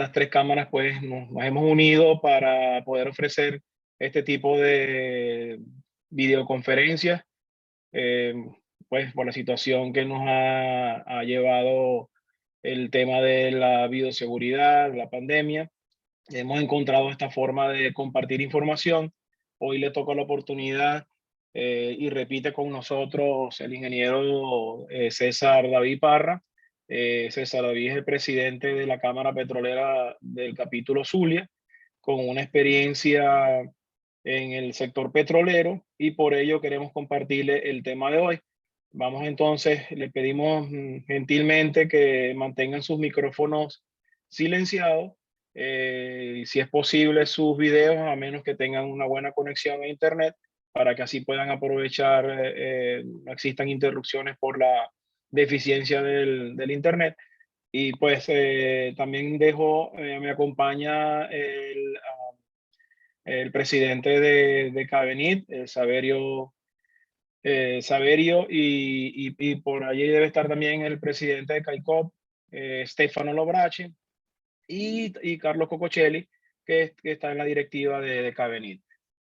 estas tres cámaras pues nos hemos unido para poder ofrecer este tipo de videoconferencias, eh, pues por la situación que nos ha llevado el tema de la bioseguridad, la pandemia. Hemos encontrado esta forma de compartir información. Hoy le toca la oportunidad y repite con nosotros el ingeniero César David Parra. César David es el presidente de la Cámara Petrolera del capítulo Zulia, con una experiencia en el sector petrolero, y por ello queremos compartirle el tema de hoy. Vamos entonces, le pedimos gentilmente que mantengan sus micrófonos silenciados, si es posible sus videos, a menos que tengan una buena conexión a internet, para que así puedan aprovechar, no existan interrupciones por la deficiencia del internet. Y pues también me acompaña el presidente de Cabenit, Saverio, y por allí debe estar también el presidente de CAICOP, Stefano Lobraci, y Carlos Cococelli, que está en la directiva de Cabenit.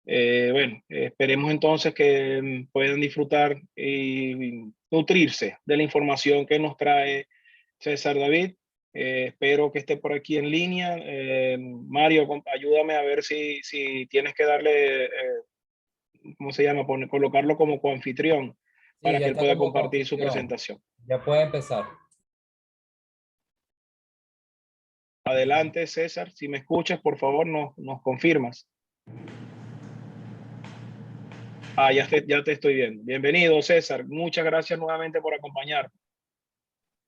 Bueno, esperemos entonces que puedan disfrutar y nutrirse de la información que nos trae César David. Espero que esté por aquí en línea. Mario, ayúdame a ver si tienes que darle, ¿cómo se llama? Colocarlo como coanfitrión Sí, para ya que él está pueda como compartir su confusión. presentación. Ya puede empezar. Adelante, César. Si me escuchas, por favor, nos confirmas. Ya te estoy viendo. Bienvenido, César. Muchas gracias nuevamente por acompañarnos.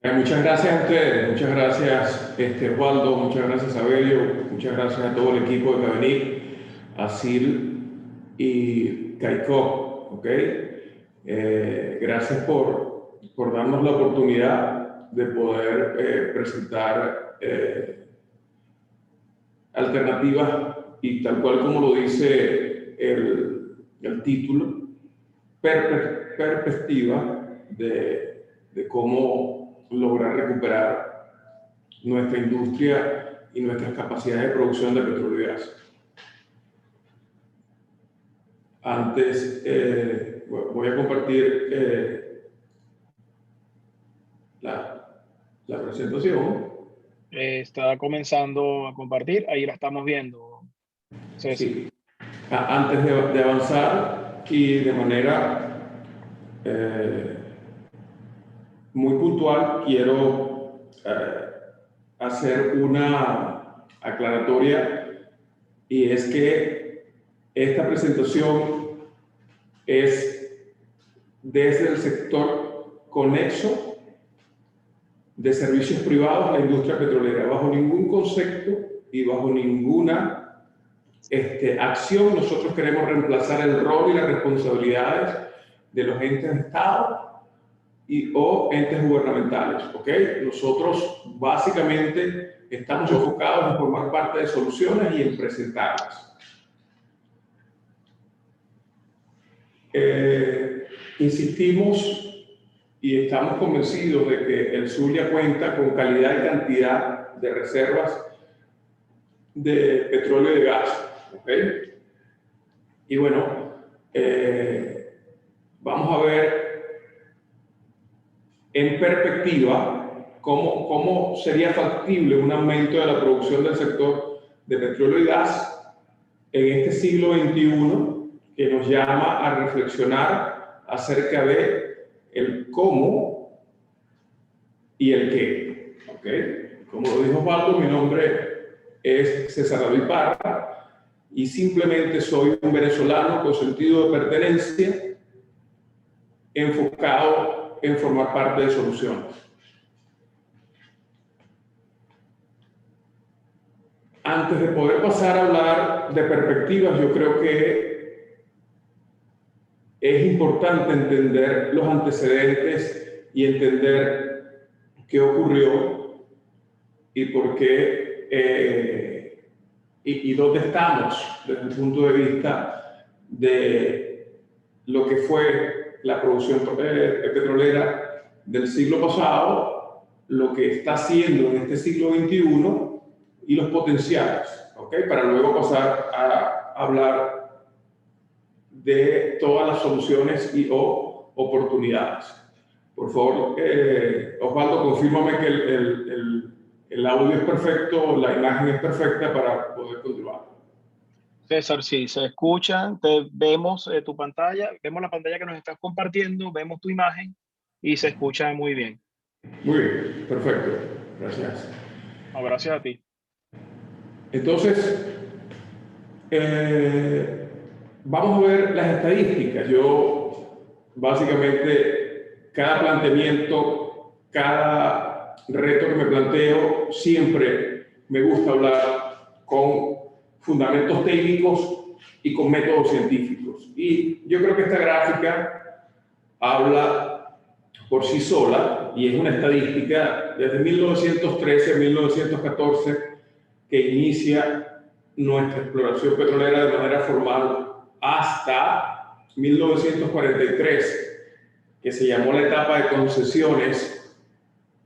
Muchas gracias a ustedes, muchas gracias Osvaldo, muchas gracias Saverio, muchas gracias a todo el equipo de Cabenit, a CIL y CAICOP, ¿ok? Gracias por darnos la oportunidad de poder presentar alternativas y tal cual como lo dice el título, perspectiva de cómo lograr recuperar nuestra industria y nuestras capacidades de producción de petróleo y gas. Antes voy a compartir la presentación. Está comenzando a compartir, ahí la estamos viendo, César. Sí. Antes de avanzar y de manera muy puntual, quiero hacer una aclaratoria, y es que esta presentación es desde el sector conexo de servicios privados a la industria petrolera. Bajo ningún concepto y bajo ninguna acción nosotros queremos reemplazar el rol y las responsabilidades de los entes de Estado o entes gubernamentales, ¿ok? Nosotros básicamente estamos enfocados en formar parte de soluciones y en presentarlas. Insistimos y estamos convencidos de que el Zulia cuenta con calidad y cantidad de reservas de petróleo y de gas, ¿ok? Y bueno, vamos a ver en perspectiva cómo sería factible un aumento de la producción del sector de petróleo y gas en este siglo XXI, que nos llama a reflexionar acerca de el cómo y el qué. ¿Okay? Como lo dijo Osvaldo, mi nombre es César David Parra y simplemente soy un venezolano con sentido de pertenencia enfocado en formar parte de soluciones. Antes de poder pasar a hablar de perspectivas, yo creo que es importante entender los antecedentes y entender qué ocurrió y por qué y dónde estamos desde el punto de vista de lo que fue la producción petrolera del siglo pasado, lo que está haciendo en este siglo XXI y los potenciales, ¿ok? Para luego pasar a hablar de todas las soluciones y o oportunidades. Por favor, Osvaldo, confírmame que el audio es perfecto, la imagen es perfecta para poder continuar. César, sí, se escucha, te vemos tu pantalla, vemos la pantalla que nos estás compartiendo, vemos tu imagen y se escucha muy bien. Muy bien, perfecto. Gracias. No, gracias a ti. Entonces, vamos a ver las estadísticas. Yo, básicamente, cada planteamiento, cada reto que me planteo, siempre me gusta hablar con fundamentos técnicos y con métodos científicos. Y yo creo que esta gráfica habla por sí sola, y es una estadística desde 1913 a 1914 que inicia nuestra exploración petrolera de manera formal hasta 1943, que se llamó la etapa de concesiones.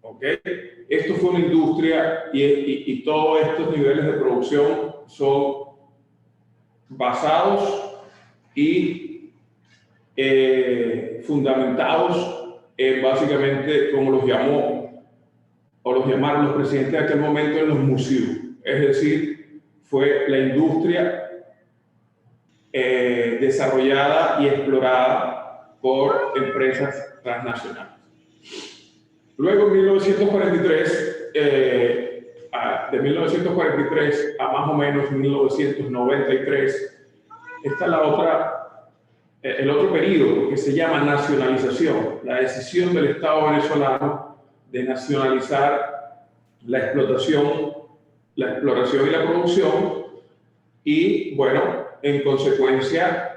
¿Okay? Esto fue una industria y todos estos niveles de producción son basados y fundamentados en básicamente, como los llamó o los llamaron los presidentes de aquel momento, en los museos. Es decir, fue la industria desarrollada y explorada por empresas transnacionales. Luego, en 1943, de 1943 a más o menos 1993, está el otro periodo que se llama nacionalización, la decisión del Estado venezolano de nacionalizar la explotación, la exploración y la producción, y bueno, en consecuencia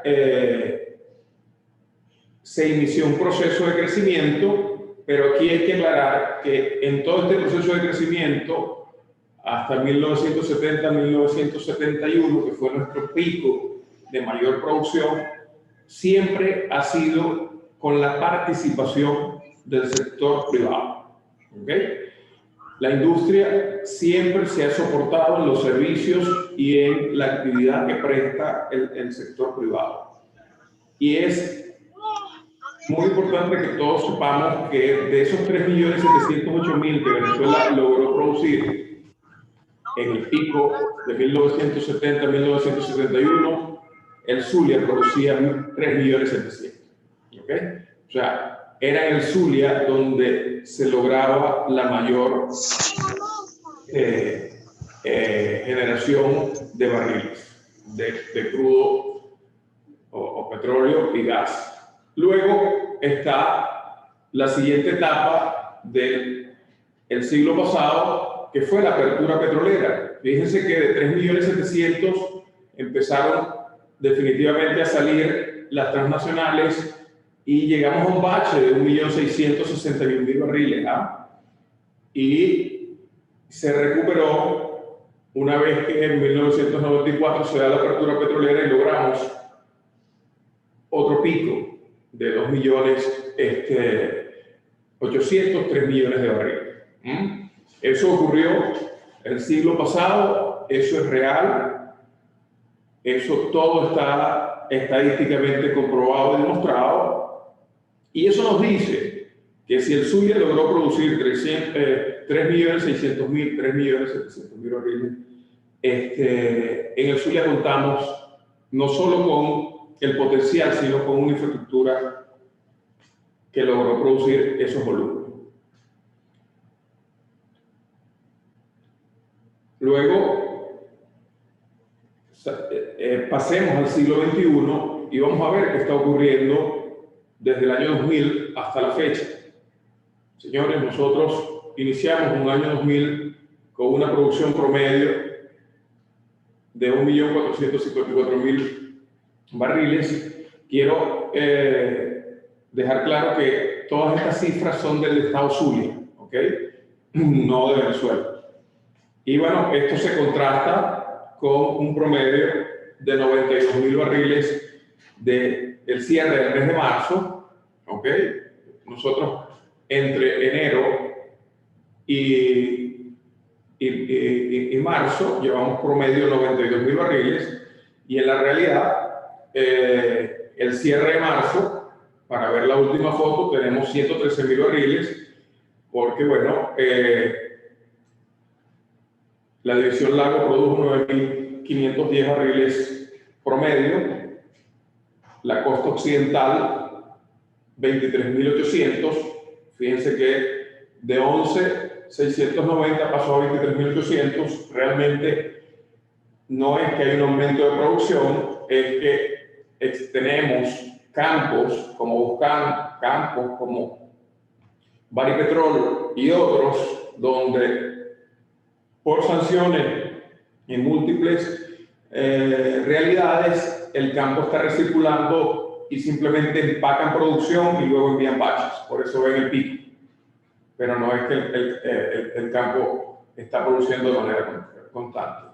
se inició un proceso de crecimiento, pero aquí hay que aclarar que en todo este proceso de crecimiento, hasta 1970-1971, que fue nuestro pico de mayor producción, siempre ha sido con la participación del sector privado. ¿Okay? La industria siempre se ha soportado en los servicios y en la actividad que presta el sector privado. Y es muy importante que todos sepamos que de esos 3.708.000 que Venezuela logró producir en el pico de 1970-1971, el Zulia producía 3.700.000. ¿Okay? O sea, era en el Zulia donde se lograba la mayor generación de barriles de crudo o petróleo y gas. Luego está la siguiente etapa del siglo pasado, que fue la apertura petrolera. Fíjense que de 3.700.000 empezaron definitivamente a salir las transnacionales y llegamos a un bache de 1.661.000 barriles. Y se recuperó una vez que en 1994 se da la apertura petrolera y logramos otro pico de 2.803 millones de barriles. Eso ocurrió el siglo pasado, eso es real, eso todo está estadísticamente comprobado y demostrado, y eso nos dice que si el Zulia logró producir 3.600.000, 3.700.000 barriles, en el Zulia contamos no solo con el potencial, sino con una infraestructura que logró producir esos volúmenes. Luego, pasemos al siglo XXI y vamos a ver qué está ocurriendo desde el año 2000 hasta la fecha. Señores, nosotros iniciamos un año 2000 con una producción promedio de 1.454.000 barriles. Quiero dejar claro que todas estas cifras son del estado Zulia, ¿ok? No de Venezuela. Y bueno, esto se contrasta con un promedio de 92.000 barriles del cierre del mes de marzo, ¿ok? Nosotros entre enero y y marzo llevamos promedio 92.000 barriles, y en la realidad el cierre de marzo, para ver la última foto, tenemos 113.000 barriles, porque bueno, la división lago produjo 9.510 barriles promedio, la costa occidental 23.800, fíjense que de 11.690 pasó a 23.800, realmente no es que hay un aumento de producción, es que tenemos campos como Buscán, campos como Baripetrol y otros, donde por sanciones en múltiples realidades, el campo está recirculando y simplemente empacan producción y luego envían baches. Por eso ven el pico. Pero no es que el campo está produciendo de manera constante.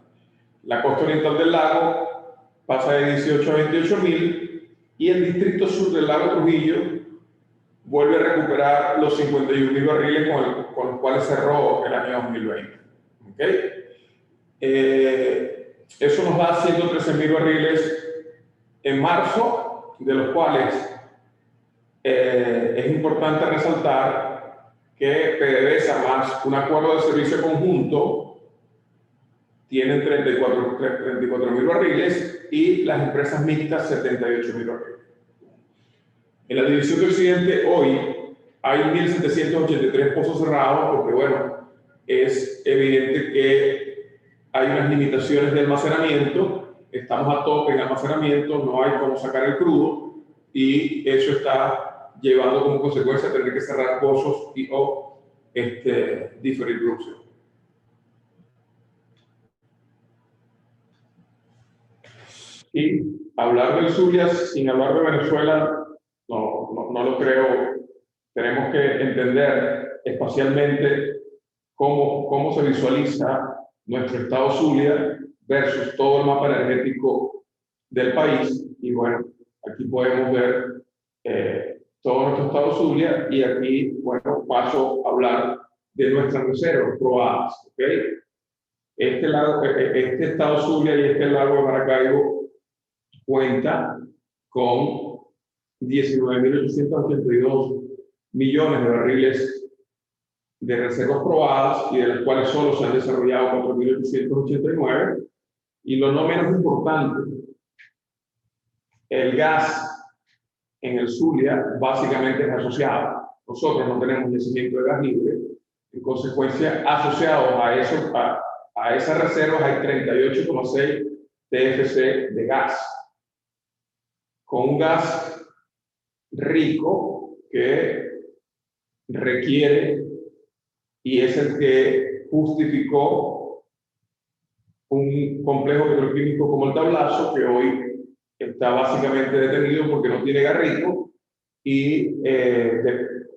La costa oriental del lago pasa de 18 a 28.000, y el distrito sur del lago Trujillo vuelve a recuperar los 51.000 barriles con los cuales cerró el año 2020. ¿Okay? Eso nos da 113.000 barriles en marzo, de los cuales es importante resaltar que PDVSA más un acuerdo de servicio conjunto tienen 34.000 barriles, y las empresas mixtas 78.000 barriles. En la división de Occidente hoy hay 1.783 pozos cerrados, porque bueno, es evidente que hay unas limitaciones de almacenamiento, estamos a tope en almacenamiento, no hay cómo sacar el crudo, y eso está llevando como consecuencia a tener que cerrar pozos o diferir producción. Y hablar del Zulia sin hablar de Venezuela no lo creo. Tenemos que entender espacialmente cómo se visualiza nuestro estado Zulia versus todo el mapa energético del país. Y bueno, aquí podemos ver todo nuestro estado Zulia, y aquí, bueno, paso a hablar de nuestras reservas probadas. ¿Okay? Este estado Zulia y este lago de Maracaibo cuenta con 19.882 millones de barriles de reservas probadas, y de las cuales solo se han desarrollado 4.889. Y lo no menos importante, el gas en el Zulia básicamente es asociado. Nosotros no tenemos yacimiento de gas libre, en consecuencia, asociados a esas reservas hay 38,6 TFC de gas, con un gas rico que requiere, y es el que justificó un complejo petroquímico como el Tablazo, que hoy está básicamente detenido porque no tiene gas rico, y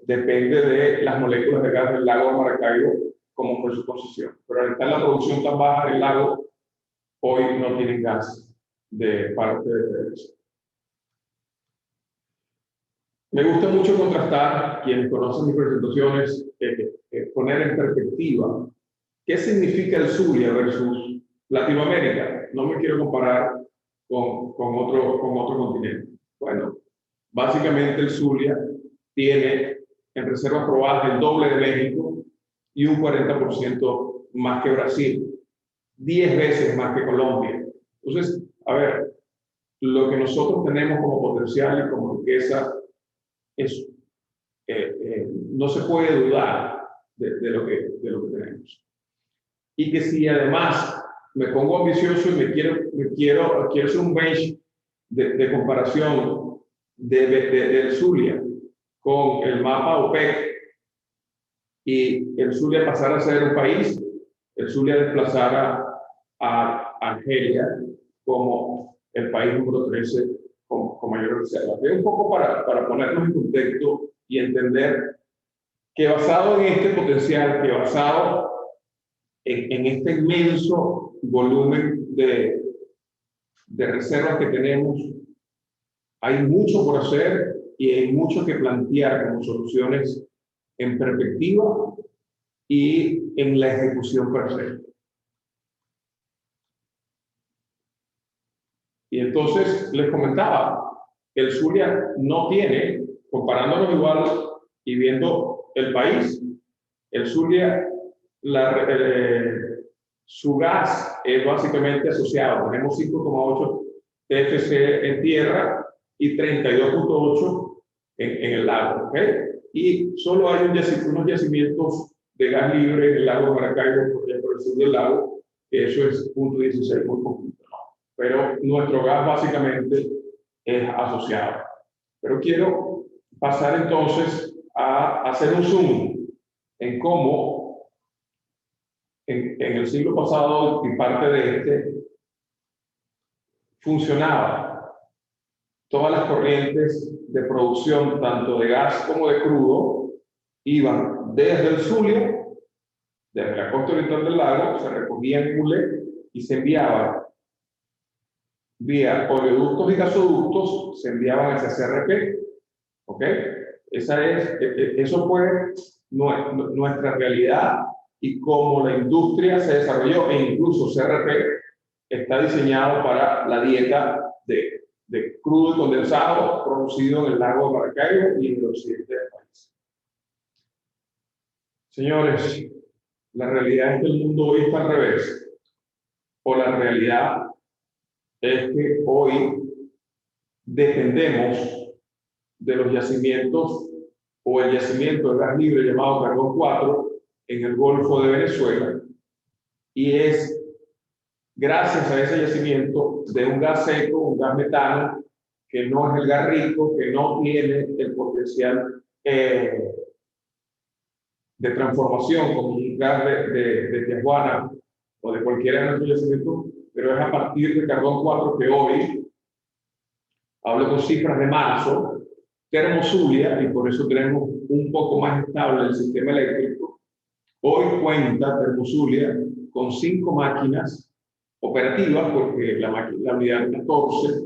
depende de las moléculas de gas del lago de Maracaibo como fue su concesión. Pero al estar la producción tan baja del lago, hoy no tienen gas de parte de PDVSA. Me gusta mucho contrastar, quienes conocen mis presentaciones, poner en perspectiva qué significa el Zulia versus Latinoamérica. No me quiero comparar con otro continente. Bueno, básicamente el Zulia tiene en reservas probadas el doble de México y un 40% más que Brasil, 10 veces más que Colombia. Entonces, a ver, lo que nosotros tenemos como potencial y como riqueza es, no se puede dudar de lo que tenemos. Y que si además me pongo ambicioso y quiero hacer un bench de comparación del Zulia con el mapa OPEC, y el Zulia pasara a ser un país, el Zulia desplazara a Argelia como el país número 13 con mayor reserva. Un poco para ponernos en contexto y entender que basado en este potencial, que basado en este inmenso volumen de reservas que tenemos, hay mucho por hacer y hay mucho que plantear como soluciones en perspectiva y en la ejecución per se. Y entonces les comentaba, el Zulia no tiene, comparándonos igual y viendo el país, el Zulia, su gas es básicamente asociado. Tenemos 5,8 TFC en tierra y 32,8 en el lago. ¿Okay? Y solo hay unos yacimientos de gas libre en el lago de Maracaibo, por el sur del lago, que eso es 0,16, muy poquito, ¿no? Pero nuestro gas básicamente es asociado. Pero quiero pasar entonces a hacer un zoom en cómo en el siglo pasado y parte de este funcionaba todas las corrientes de producción, tanto de gas como de crudo, iban desde el Zulia, desde la costa oriental del lago, se recogían en Mulé y se enviaban vía oleoductos y gasoductos, se enviaban hacia CRP. ¿Ok? Eso fue nuestra realidad y cómo la industria se desarrolló, e incluso CRP está diseñado para la dieta de crudo y condensado producido en el lago de Maracaibo y en el occidente del país. Señores, la realidad es que el mundo hoy está al revés, o la realidad es que hoy dependemos de los yacimientos o el yacimiento de gas libre llamado Carbón 4 en el Golfo de Venezuela, y es gracias a ese yacimiento de un gas seco, un gas metano, que no es el gas rico, que no tiene el potencial de transformación como un gas de Tijuana o de cualquiera de nuestros yacimientos, pero es a partir de Carbón 4 que hoy, hablo con cifras de marzo, Termozulia, y por eso tenemos un poco más estable el sistema eléctrico, hoy cuenta Termozulia con 5 máquinas operativas, porque la unidad 14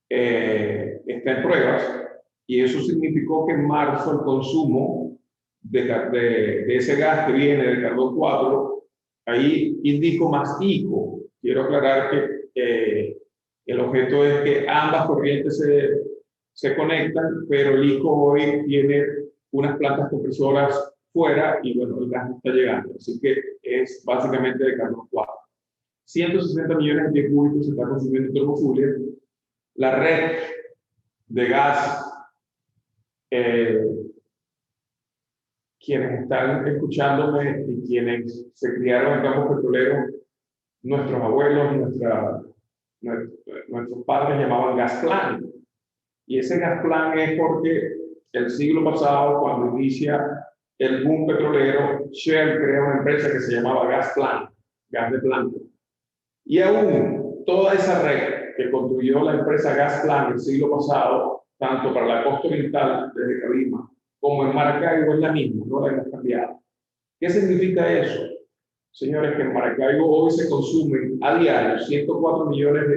está en pruebas, y eso significó que en marzo el consumo de ese gas que viene del carbón 4, ahí indico más ICO. Quiero aclarar que el objeto es que ambas corrientes se conectan, pero el ICO hoy tiene unas plantas compresoras fuera y bueno, el gas no está llegando, así que es básicamente de carbón 4. 160 millones de cúbicos se está consumiendo en Termozulia. La red de gas, quienes están escuchándome y quienes se criaron en campos petroleros, nuestros abuelos, nuestros padres llamaban gas plan. Y ese gas plan es porque el siglo pasado, cuando inicia el boom petrolero, Shell crea una empresa que se llamaba Gas Plan, gas de planta. Y aún toda esa red que construyó la empresa Gas Plan el siglo pasado, tanto para la costa oriental desde Cabima como en Maracaibo, es la misma, no la hemos cambiado. ¿Qué significa eso? Señores, que en Maracaibo hoy se consumen a diario 104 millones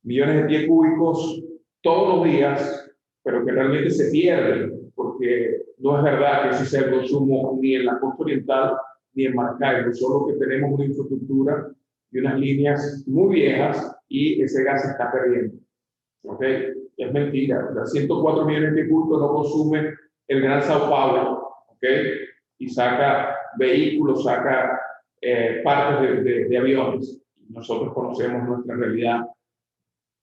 de pies cúbicos todos los días, pero que realmente se pierden, porque no es verdad que ese sea el consumo ni en la costa oriental ni en Maracaibo, solo que tenemos una infraestructura y unas líneas muy viejas y ese gas se está perdiendo. ¿Ok? Es mentira. Los 104 millones de cúbicos no consume el Gran Sao Paulo, ¿ok? Y saca vehículos, saca partes de aviones. Nosotros conocemos nuestra realidad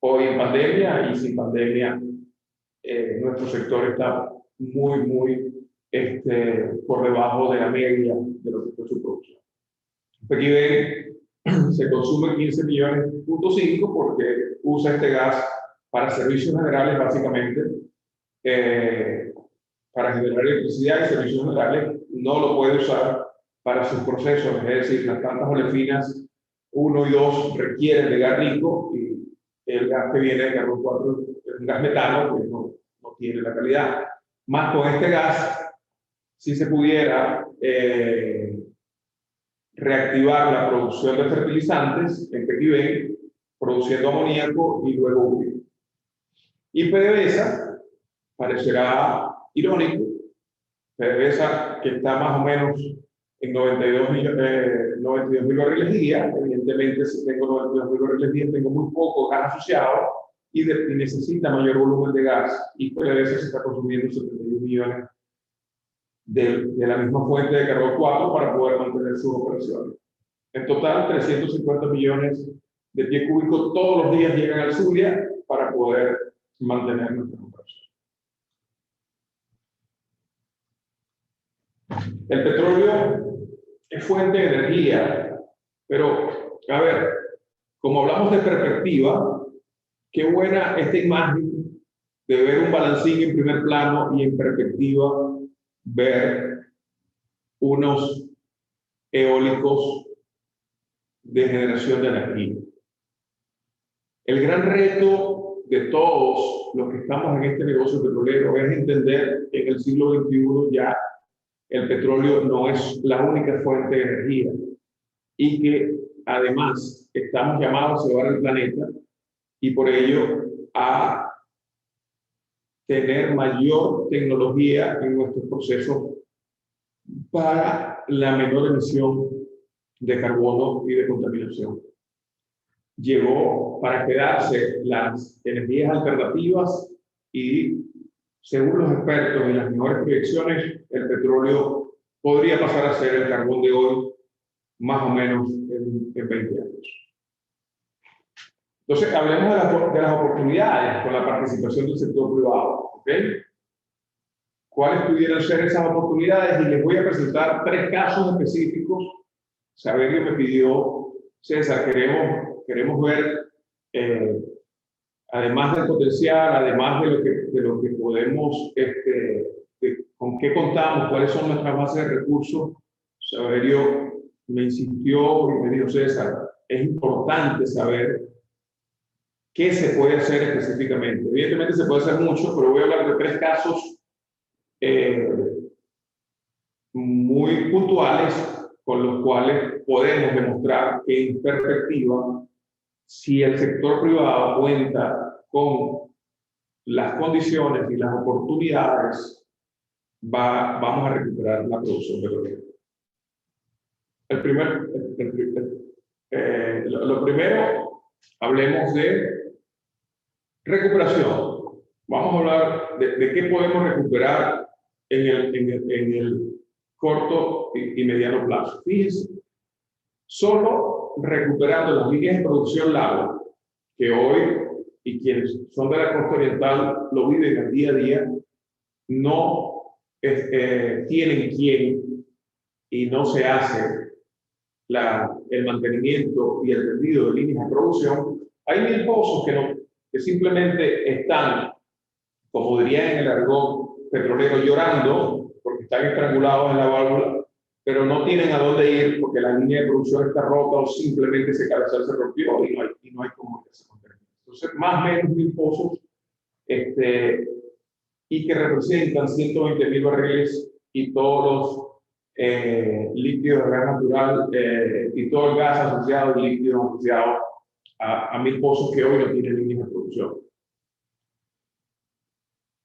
hoy en pandemia y sin pandemia. Nuestro sector está muy por debajo de la media de lo que fue su producción. Aquí ven, se consume 15 millones, porque usa este gas para servicios generales, básicamente, para generar electricidad, y servicios generales no lo puede usar para sus procesos, es decir, las plantas olefinas 1 y 2 requieren de gas rico, y el gas que viene de carbón 4 es un gas metano que no tiene la calidad. Más con este gas, si se pudiera reactivar la producción de fertilizantes en Pequibén, produciendo amoníaco y luego urea. Y PDVSA, parecerá irónico, PDVSA, que está más o menos en 92.000 barriles día. Evidentemente, si tengo 92.000 barriles día, tengo muy poco gas asociado y necesita mayor volumen de gas. Y PDVSA se está consumiendo 71 millones de la misma fuente de carbón 4 para poder mantener sus operaciones. En total, 350 millones de pies cúbicos todos los días llegan al Zulia para poder mantener nuestras operaciones. El petróleo es fuente de energía, pero, a ver, como hablamos de perspectiva, qué buena esta imagen de ver un balancín en primer plano y en perspectiva ver unos eólicos de generación de energía. El gran reto de todos los que estamos en este negocio petrolero es entender que en el siglo XXI ya el petróleo no es la única fuente de energía y que además estamos llamados a llevar el planeta y por ello a tener mayor tecnología en nuestros procesos para la menor emisión de carbono y de contaminación. Llegó para quedarse las energías alternativas y, según los expertos y las mejores proyecciones, el petróleo podría pasar a ser el carbón de hoy más o menos en 20 años. Entonces, hablemos de las oportunidades con la participación del sector privado. ¿Ok? ¿Cuáles pudieran ser esas oportunidades? Y les voy a presentar 3 casos específicos. Saberio me pidió, César, queremos ver, además del potencial, además de lo que podemos, con qué contamos, cuáles son nuestras bases de recursos. Saberio me insistió y me dijo, César, es importante saber qué se puede hacer específicamente. Evidentemente se puede hacer mucho, pero voy a hablar de 3 casos muy puntuales con los cuales podemos demostrar que en perspectiva, si el sector privado cuenta con las condiciones y las oportunidades, vamos a recuperar la producción petrolera. Lo primero, hablemos de recuperación. Vamos a hablar de qué podemos recuperar en el corto y mediano plazo. Fíjense, solo recuperando las líneas de producción larga, que hoy, y quienes son de la costa oriental lo viven al día a día, no tienen quien y no se hace el mantenimiento y el tendido de líneas de producción. Hay 1000 pozos que simplemente están, como dirían en el argot petrolero, llorando porque están estrangulados en la válvula, pero no tienen a dónde ir porque la línea de producción está rota o simplemente ese cabezal se rompió y no hay cómo que se mantenga. Entonces, más o menos 1000 pozos y que representan 120.000 barriles y todos los líquidos de gas natural y todo el gas asociado y líquidos asociados a 1000 pozos que hoy no tienen líneas de producción.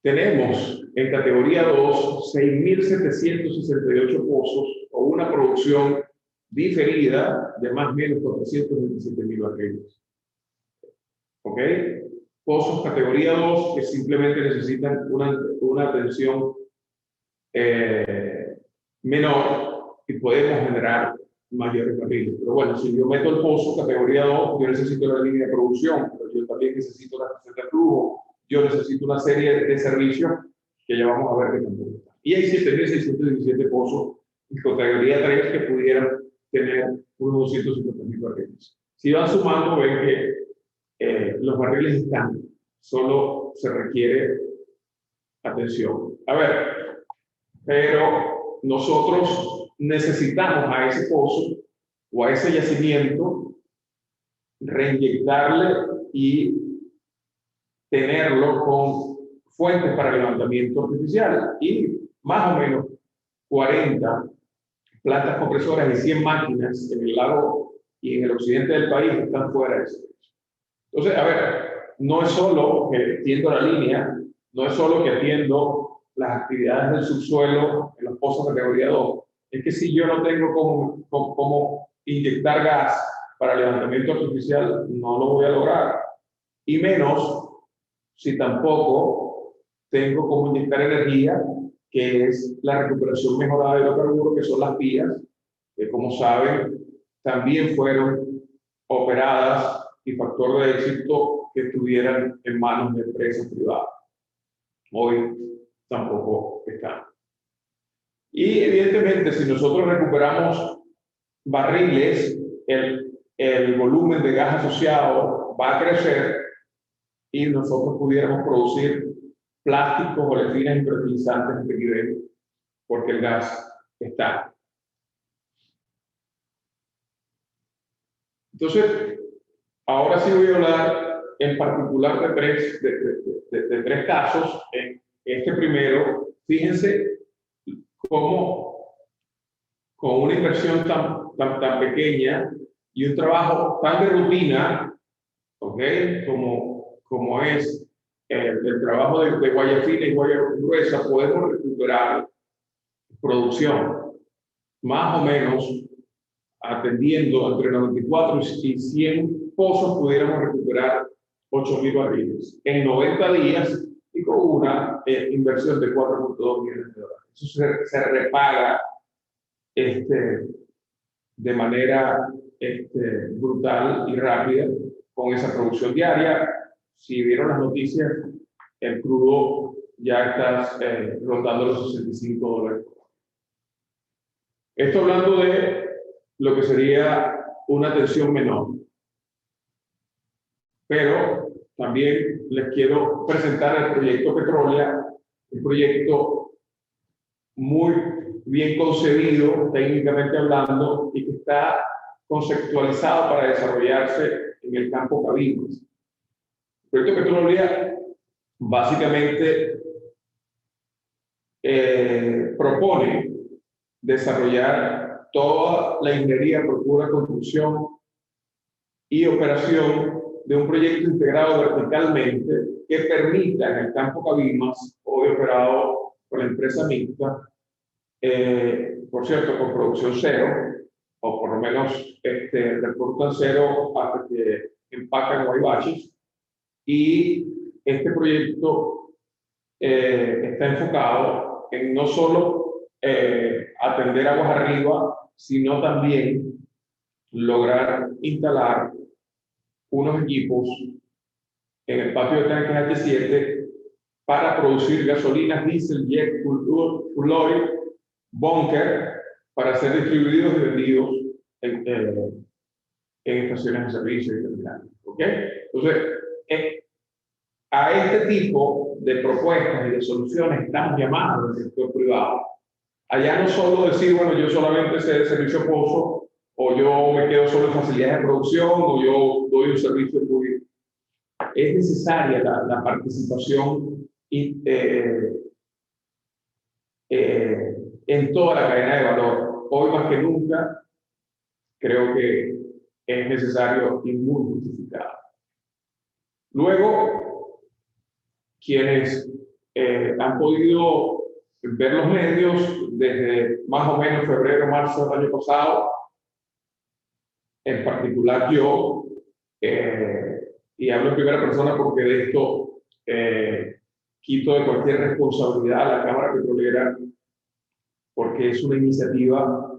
Tenemos en categoría 2 6.768 pozos o una producción diferida de más o menos 427.000 barriles. ¿Ok? Pozos categoría 2 que simplemente necesitan una atención menor y podemos generar mayores barriles. Pero bueno, si yo meto el pozo categoría 2, yo necesito la línea de producción, pero yo también necesito la estación de flujo, yo necesito una serie de servicios que ya vamos a ver que tampoco están. Y hay 7.617 pozos en categoría 3 que pudieran tener unos 250.000 barriles. Si van sumando, ven que los barriles están, solo se requiere atención. A ver, pero nosotros necesitamos a ese pozo o a ese yacimiento reinyectarle y tenerlo con fuentes para levantamiento artificial y más o menos 40 plantas compresoras y 100 máquinas en el lado y en el occidente del país están fuera de ese servicio. Entonces, a ver, no es solo que atiendo la línea, no es solo que atiendo las actividades del subsuelo en los pozos de categoría 2, es que si yo no tengo cómo inyectar gas para levantamiento artificial, no lo voy a lograr. Y menos si tampoco tengo cómo inyectar energía, que es la recuperación mejorada de hidrocarburos, que son las vías, que como saben, también fueron operadas y factor de éxito que estuvieran en manos de empresas privadas. Hoy tampoco están. Y evidentemente, si nosotros recuperamos barriles, el volumen de gas asociado va a crecer y nosotros pudiéramos producir plásticos, olefinas y fertilizantes de nivel, porque el gas está. Entonces, ahora sí voy a hablar en particular de tres casos. En este primero, fíjense cómo con una inversión tan pequeña y un trabajo tan de rutina, ¿okay? como es el trabajo de guaya fina y guaya gruesa, podemos recuperar producción más o menos atendiendo entre 94 y 100 pozos, pudiéramos recuperar 8.000 barriles en 90 días y con una inversión de 4.2 millones de dólares. Eso se repaga de manera brutal y rápida con esa producción diaria. Si vieron las noticias, el crudo ya está rondando los $65. Esto hablando de lo que sería una tensión menor. Pero también les quiero presentar el proyecto Petrolia, un proyecto muy bien concebido, técnicamente hablando, y que está conceptualizado para desarrollarse en el campo Cabimas. El proyecto Petrolia básicamente propone desarrollar toda la ingeniería, procura, construcción y operación de un proyecto integrado verticalmente que permita en el campo Cabimas, hoy operado por la empresa mixta, por cierto, con producción cero, o por lo menos reportan cero hasta que empacan guaybaches, y este proyecto está enfocado en no solo atender aguas arriba, sino también lograr instalar unos equipos en el patio de tanques H7 para producir gasolinas, diésel, jet, fuel oil, bunker, para ser distribuidos y vendidos en estaciones de servicio y terminales. ¿Okay? Entonces, a este tipo de propuestas y de soluciones estamos llamados del sector privado. Allá no solo decir, bueno, yo solamente sé de servicio pozo, o yo me quedo solo en facilidades de producción, o yo doy un servicio público. Es necesaria la participación en toda la cadena de valor. Hoy más que nunca, creo que es necesario y muy justificado. Luego, quienes han podido ver los medios desde más o menos febrero, marzo del año pasado, en particular yo, y hablo en primera persona porque de esto quito de cualquier responsabilidad a la Cámara Petrolera, porque es una iniciativa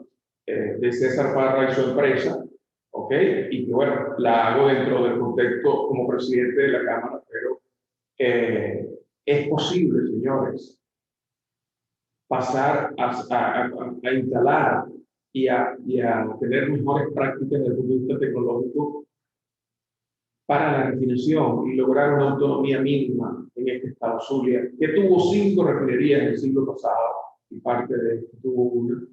de César Parra y su empresa, ¿ok? Y que bueno, la hago dentro del contexto como presidente de la Cámara, pero es posible, señores, pasar a instalar y a tener mejores prácticas desde el punto de vista tecnológico para la refinación y lograr una autonomía mínima en este estado Zulia, que tuvo 5 refinerías en el siglo pasado y parte de esto tuvo una,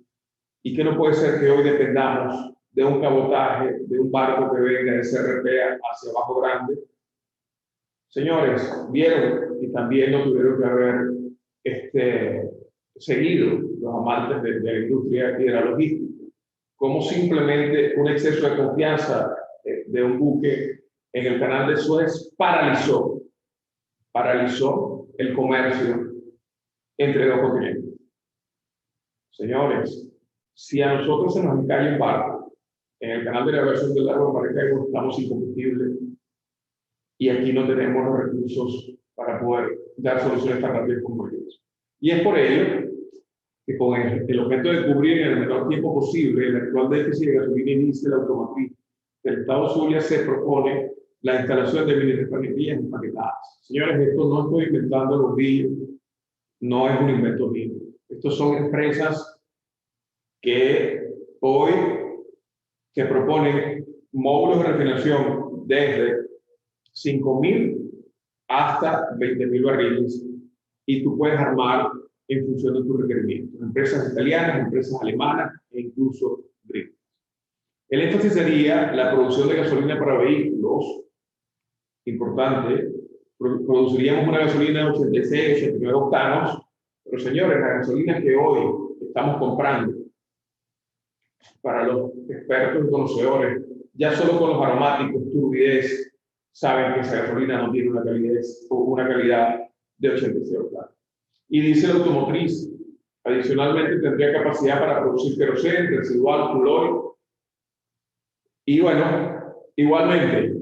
y que no puede ser que hoy dependamos de un cabotaje, de un barco que venga de CRP hacia Bajo Grande. Señores, vieron y también lo tuvieron que haber seguido los amantes de la industria y de la logística, como simplemente un exceso de confianza de un buque en el canal de Suez paralizó el comercio entre dos continentes. Señores, si a nosotros se nos cae un barco en el canal de navegación del lago de Maracaibo, estamos sin combustible y aquí no tenemos los recursos para poder dar soluciones tan rápidas como ellos. Y es por ello que con el objeto de cubrir en el menor tiempo posible el actual déficit de gasolina y diésel automotriz del Estado Zulia, se propone la instalación de mini refinerías empaquetadas. Señores, esto no estoy inventando los días, no es un invento mío. Estos son empresas que hoy se proponen módulos de refinación desde 5.000 hasta 20.000 barriles y tú puedes armar en función de tus requerimientos. Empresas italianas, empresas alemanas e incluso gringas. El énfasis sería la producción de gasolina para vehículos. Importante, produciríamos una gasolina de 86, 89 octanos, pero señores, la gasolina que hoy estamos comprando, para los expertos y conocedores, ya solo con los aromáticos, turbidez, saben que esa gasolina no tiene una calidad de 86 octanos. Y diésel automotriz, adicionalmente tendría capacidad para producir queroseno, residual, fluórico. Y bueno, igualmente,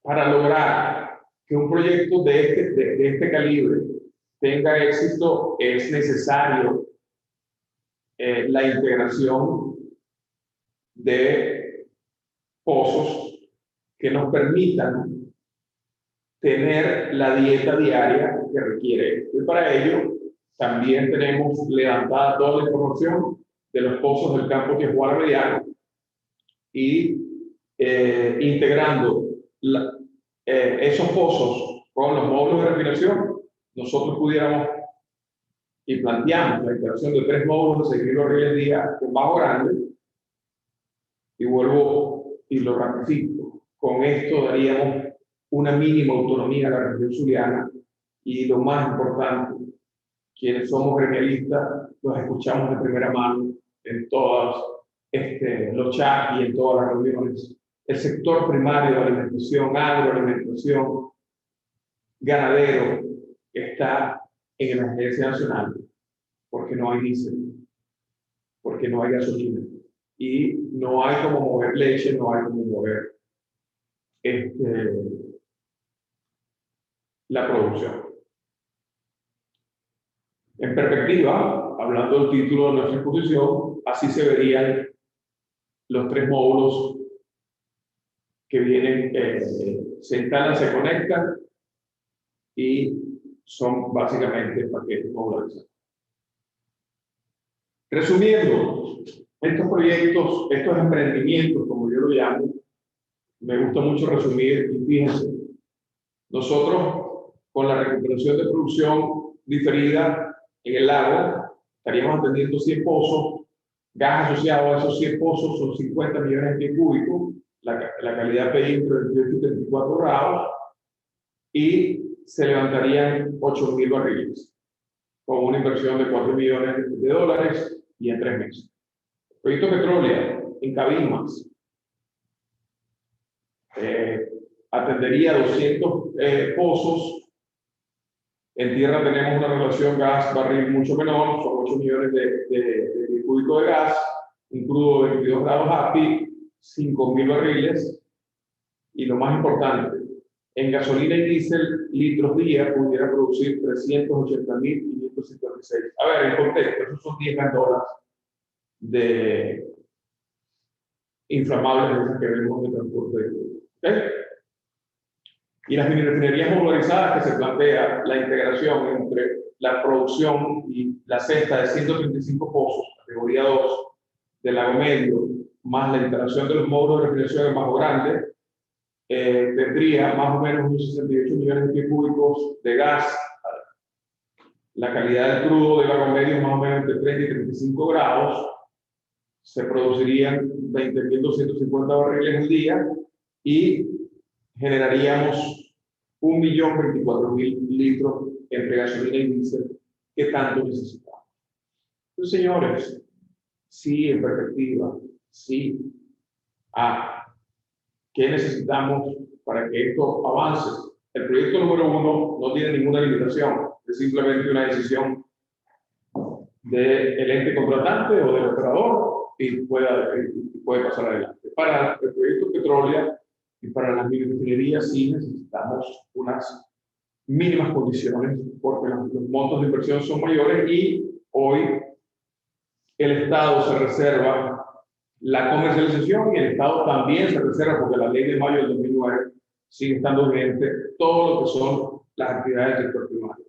para lograr que un proyecto de este calibre tenga éxito, es necesario la integración de pozos que nos permitan tener la dieta diaria que requiere. Y para ello, también tenemos levantada toda la información de los pozos del campo Tijuana Mediano y integrando esos pozos con los módulos de refinación, nosotros pudiéramos y planteamos la instalación de 3 módulos de 6.000 barriles al día con bajo grande, y vuelvo y lo ratifico. Con esto daríamos una mínima autonomía a la región zuliana y lo más importante, quienes somos gremialistas, los escuchamos de primera mano en todos los chats y en todas las reuniones. El sector primario de alimentación, agroalimentación, ganadero, está en emergencia nacional porque no hay diésel, porque no hay gasolina y no hay como mover leche, no hay como mover la producción. En perspectiva, hablando del título de nuestra exposición, así se verían los 3 módulos que vienen, se instalan, se conectan y son básicamente paquetes modularizados. Resumiendo, estos proyectos, estos emprendimientos, como yo lo llamo, me gusta mucho resumir, y fíjense, nosotros con la recuperación de producción diferida en el lago, estaríamos atendiendo 100 pozos, gas asociado a esos 100 pozos son 50 millones de pies cúbicos, la calidad PI entre 28 y 34 grados, y se levantarían 8.000 barriles, con una inversión de 4 millones de dólares y en 3 meses. El proyecto Petróleo en Cabimas atendería 200 pozos. En tierra tenemos una relación gas-barril mucho menor, son 8 millones de pies cúbicos de gas, un crudo de 22 grados API, 5.000 barriles, y lo más importante, en gasolina y diésel, litros día pudiera producir 380.556. A ver, en contexto, esos son 10 gandolas de inflamables que vemos de transporte de crudo. ¿Okay? Y las mini refinerías modularizadas que se plantea la integración entre la producción y la cesta de 135 pozos, categoría 2, del lago medio, más la instalación de los módulos de refinación en Bajo Grande, tendría más o menos unos 68 millones de pies cúbicos de gas. La calidad del crudo del lago medio es más o menos entre 30 y 35 grados. Se producirían 20.250 barriles al día y generaríamos 1.024.000 litros entre gasolina y diésel que tanto necesitamos. Entonces, señores, sí, en perspectiva, sí, ¿qué necesitamos para que esto avance? El proyecto número 1 no tiene ninguna limitación, es simplemente una decisión del ente contratante o del operador y puede pasar adelante. Para el proyecto Petróleo y para las microrefinerías sí necesitamos unas mínimas condiciones porque los montos de inversión son mayores y hoy el Estado se reserva la comercialización y el Estado también se reserva, porque la ley de mayo del 2009 sigue estando vigente, todo lo que son las actividades del sector primario.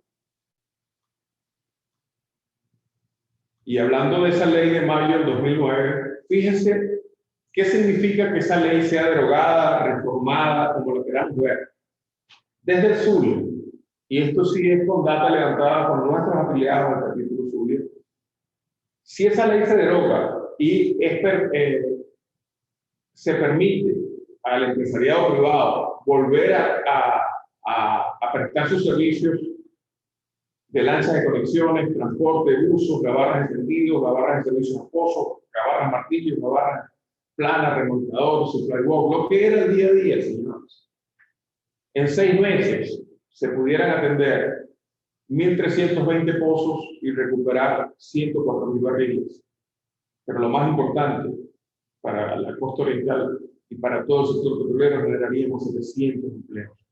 Y hablando de esa ley de mayo del 2009, fíjense qué significa que esa ley sea derogada, reformada, como lo queramos ver. Desde el Zulia, y esto sí es con data levantada por nuestros afiliados al capítulo Zulia, si esa ley se deroga y se permite al empresariado privado volver a prestar sus servicios de lanchas de conexiones, transporte, usos, gabarras de tendido, gabarras de servicios acosos, gabarras martillos, gabarras planas, remolcadores, supply box, lo que era el día a día, señores. En 6 meses se pudieran atender 1.320 pozos y recuperar 104.000 barriles. Pero lo más importante, para la costa oriental y para todo el sector petrolero generaríamos 700 empleos.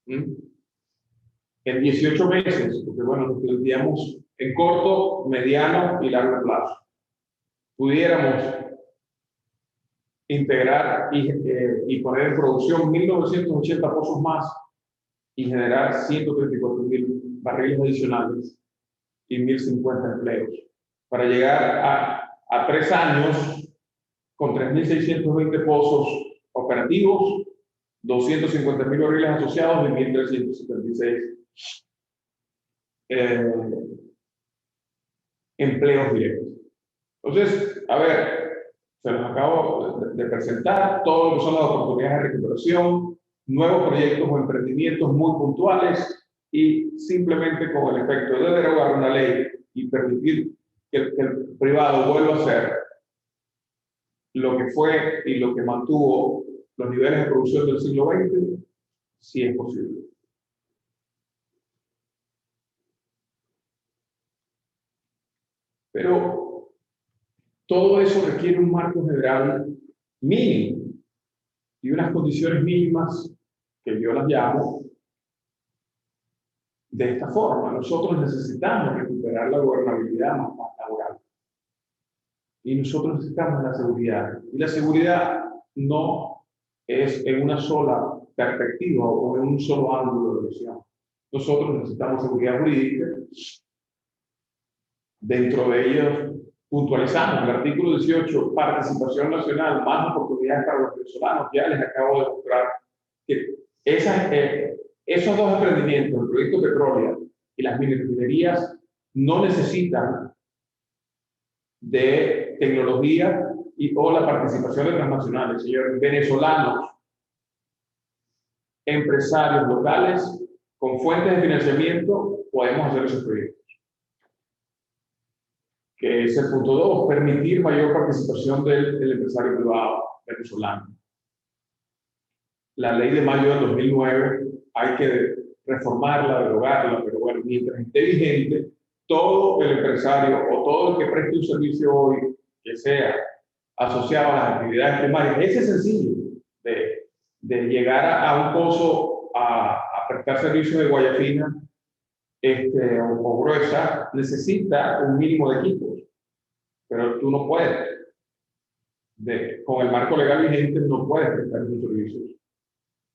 En 18 meses, porque bueno, nos planteamos en corto, mediano y largo plazo, pudiéramos integrar y poner en producción 1.980 pozos más y generar 134.000 barriles adicionales y 1.050 empleos, para llegar a 3 años con 3.620 pozos operativos, 250.000 barriles asociados y 1.376 empleos directos. Entonces, a ver, se los acabo de presentar todo lo que son las oportunidades de recuperación, nuevos proyectos o emprendimientos muy puntuales y simplemente con el efecto de derogar una ley y permitir que el privado vuelva a ser lo que fue y lo que mantuvo los niveles de producción del siglo XX, sí es posible. Pero todo eso requiere un marco general mínimo y unas condiciones mínimas que yo las llamo de esta forma. Nosotros necesitamos recuperar la gobernabilidad más laboral. Y nosotros necesitamos la seguridad. Y la seguridad no es en una sola perspectiva o en un solo ángulo de visión. Nosotros necesitamos seguridad jurídica. Dentro de ellos puntualizamos el artículo 18, participación nacional, más oportunidades para los venezolanos. Ya les acabo de mostrar que esos dos emprendimientos, el proyecto Petróleo y las minirefinerías, no necesitan de tecnología o la participación de transnacionales. Señores, venezolanos, empresarios locales, con fuentes de financiamiento, podemos hacer esos proyectos. Que es el punto 2, permitir mayor participación del empresario privado venezolano. La ley de mayo del 2009 hay que reformarla, derogarla, pero bueno, mientras esté vigente, todo el empresario o todo el que preste un servicio hoy, que sea asociado a las actividades primarias, ese es sencillo de llegar a un pozo a prestar servicios de guayafina o gruesa, necesita un mínimo de equipos, pero tú no puedes, con el marco legal vigente, no puedes prestar esos servicios,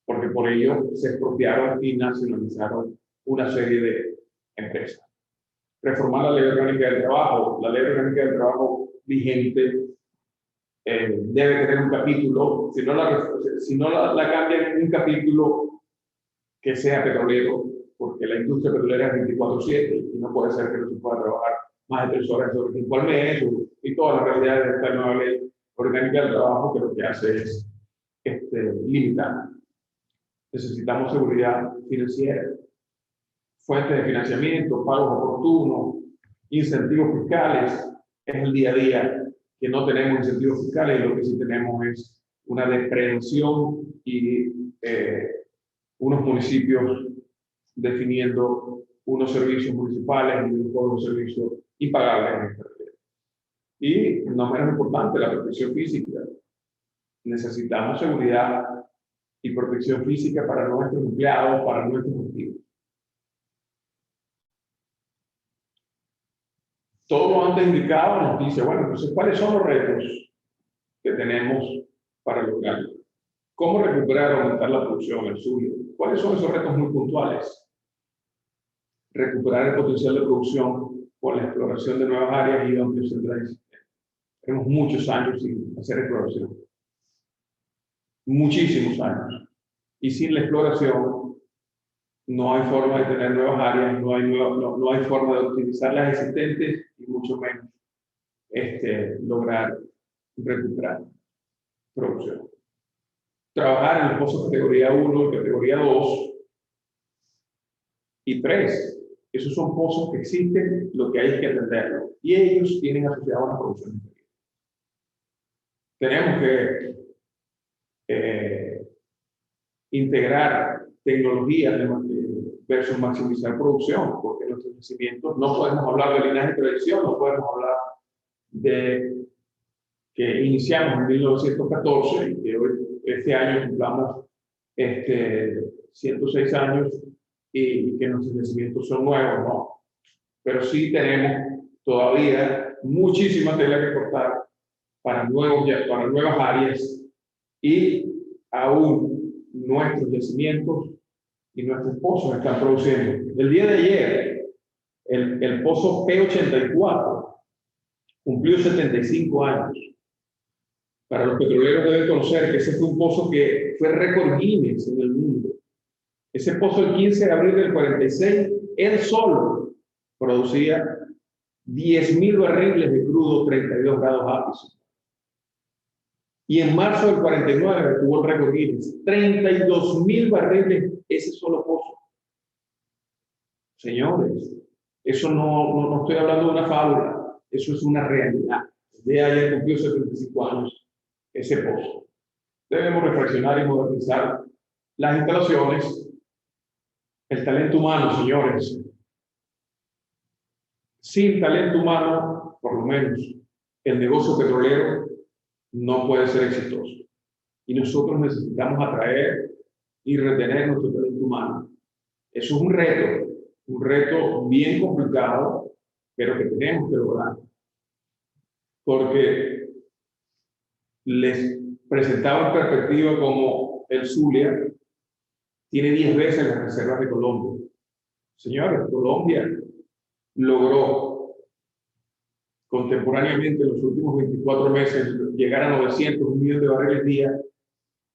porque por ello se expropiaron y nacionalizaron una serie de empresas. Reformar la ley orgánica del trabajo. La ley orgánica del trabajo vigente debe tener un capítulo, si no la cambian, un capítulo que sea petrolero, porque la industria petrolera es 24/7 y no puede ser que no se pueda trabajar más de 3 horas sobre 5 al mes y todas las realidades de esta nueva ley orgánica del trabajo, que lo que hace es limitar. Necesitamos seguridad financiera, fuentes de financiamiento, pagos oportunos, incentivos fiscales. Es el día a día que no tenemos incentivos fiscales y lo que sí tenemos es una depredación y unos municipios definiendo unos servicios municipales y unos servicios impagables en esta realidad. Y no menos importante, la protección física. Necesitamos seguridad y protección física para nuestros empleados, para nuestros activos. Todo lo antes indicado nos dice, bueno, entonces, ¿cuáles son los retos que tenemos para lograrlo? ¿Cómo recuperar o aumentar la producción en Zulia? ¿Cuáles son esos retos muy puntuales? Recuperar el potencial de producción con la exploración de nuevas áreas y amplios centrales. Tenemos muchos años sin hacer exploración. Muchísimos años. Y sin la exploración no hay forma de tener nuevas áreas, no hay forma de optimizar las existentes y mucho menos lograr recuperar producción. Trabajar en los pozos categoría 1, categoría 2 y 3. Esos son pozos que existen, lo que hay es que atenderlo. Y ellos tienen asociado a la producción. Tenemos que integrar tecnologías versus maximizar producción, porque nuestros yacimientos no podemos hablar de linaje de tradición, no podemos hablar de que iniciamos en 1914 y que hoy, este año, cumplamos 106 años y que nuestros yacimientos son nuevos, ¿no? Pero sí tenemos todavía muchísima tela que cortar para nuevas áreas y aún nuestros yacimientos y nuestros pozos están produciendo. El día de ayer, el pozo P84 cumplió 75 años. Para los petroleros deben conocer que ese fue un pozo que fue récord Guinness en el mundo. Ese pozo el 15 de abril del 46, él solo producía 10.000 barriles de crudo 32 grados ápice. Y en marzo del 49 tuvo el récord Guinness, 32.000 barriles ese solo pozo. Señores, eso no estoy hablando de una fábula, eso es una realidad. De ayer cumplió 75 años ese pozo. Debemos reflexionar y modernizar las instalaciones, el talento humano, señores. Sin talento humano, por lo menos, el negocio petrolero no puede ser exitoso. Y nosotros necesitamos atraer y retener nuestro talento humano. Eso es un reto bien complicado, pero que tenemos que lograr. Porque les presentaba en perspectiva como el Zulia tiene 10 veces las reservas de Colombia. Señores, Colombia logró contemporáneamente en los últimos 24 meses llegar a 900 millones de barriles día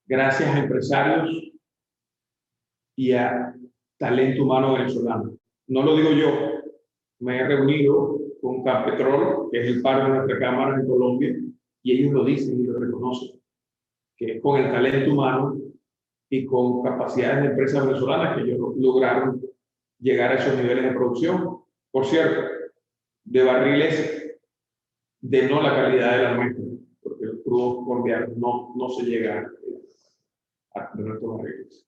gracias a empresarios y a talento humano venezolano. No lo digo yo, me he reunido con Campetrol, que es el par de nuestra cámara en Colombia, y ellos lo dicen y lo reconocen, que con el talento humano y con capacidades de empresas venezolanas que ellos lograron llegar a esos niveles de producción. Por cierto, de barriles de no la calidad de la nuestra, porque el crudo colombiano no se llega a nuestros barriles.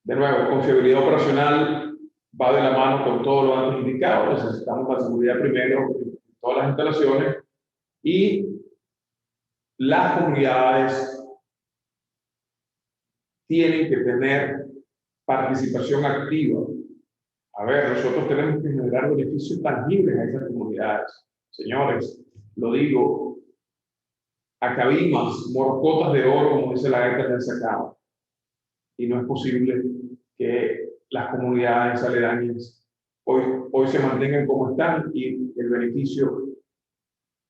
De nuevo, confiabilidad operacional va de la mano con todo lo antes indicado. Necesitamos la seguridad primero en todas las instalaciones y las comunidades tienen que tener participación activa. A ver, nosotros tenemos que generar beneficios tangibles a esas comunidades. Señores, lo digo, acabimas, morcotas de oro, como dice la gente del sacado. Y no es posible que las comunidades aledañas hoy se mantengan como están y el beneficio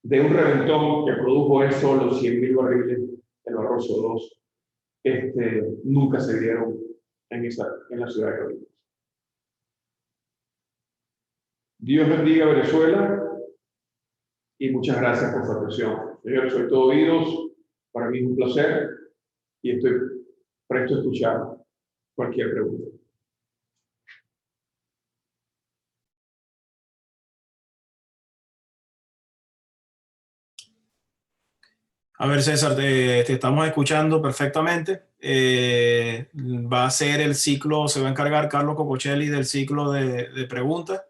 de un reventón que produjo él solo 100.000 barriles, el Barroso 2, nunca se dieron en la ciudad de Carolina. Dios bendiga a Venezuela y muchas gracias por su atención. Señores, soy todo oídos, para mí es un placer y estoy presto a escuchar cualquier pregunta. A ver, César, te estamos escuchando perfectamente. Va a ser el ciclo, se va a encargar Carlos Cocochelli del ciclo de preguntas.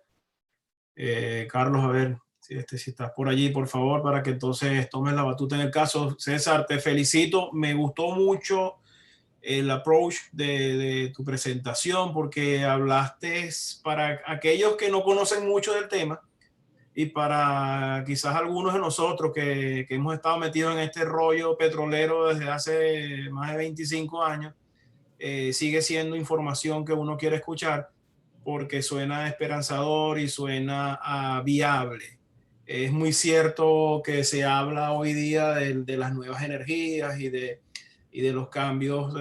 Carlos, a ver si estás por allí, por favor, para que entonces tomes la batuta en el caso. César, te felicito. Me gustó mucho el approach de tu presentación, porque hablaste para aquellos que no conocen mucho del tema y para quizás algunos de nosotros que hemos estado metidos en este rollo petrolero desde hace más de 25 años, sigue siendo información que uno quiere escuchar porque suena esperanzador y suena viable. Es muy cierto que se habla hoy día de las nuevas energías y de los cambios,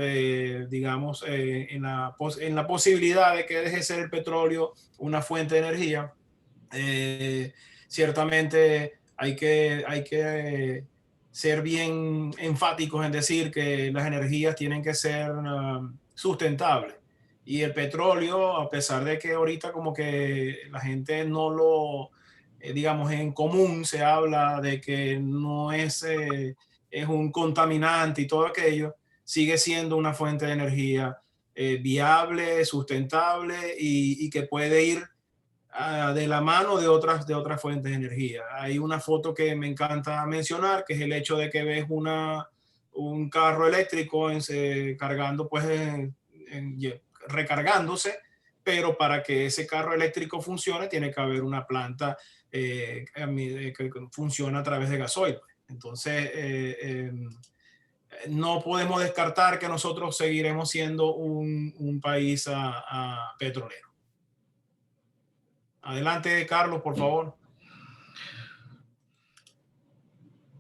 digamos, en la posibilidad de que deje de ser el petróleo una fuente de energía. Ciertamente hay que ser bien enfáticos en decir que las energías tienen que ser sustentables. Y el petróleo, a pesar de que ahorita como que la gente no lo, digamos, en común se habla de que no es un contaminante y todo aquello, sigue siendo una fuente de energía viable, sustentable y que puede ir de la mano de otras fuentes de energía. Hay una foto que me encanta mencionar, que es el hecho de que ves un carro eléctrico cargando, pues, recargándose, pero para que ese carro eléctrico funcione tiene que haber una planta que funciona a través de gasoil. Entonces, no podemos descartar que nosotros seguiremos siendo un país petrolero. Adelante, Carlos, por favor.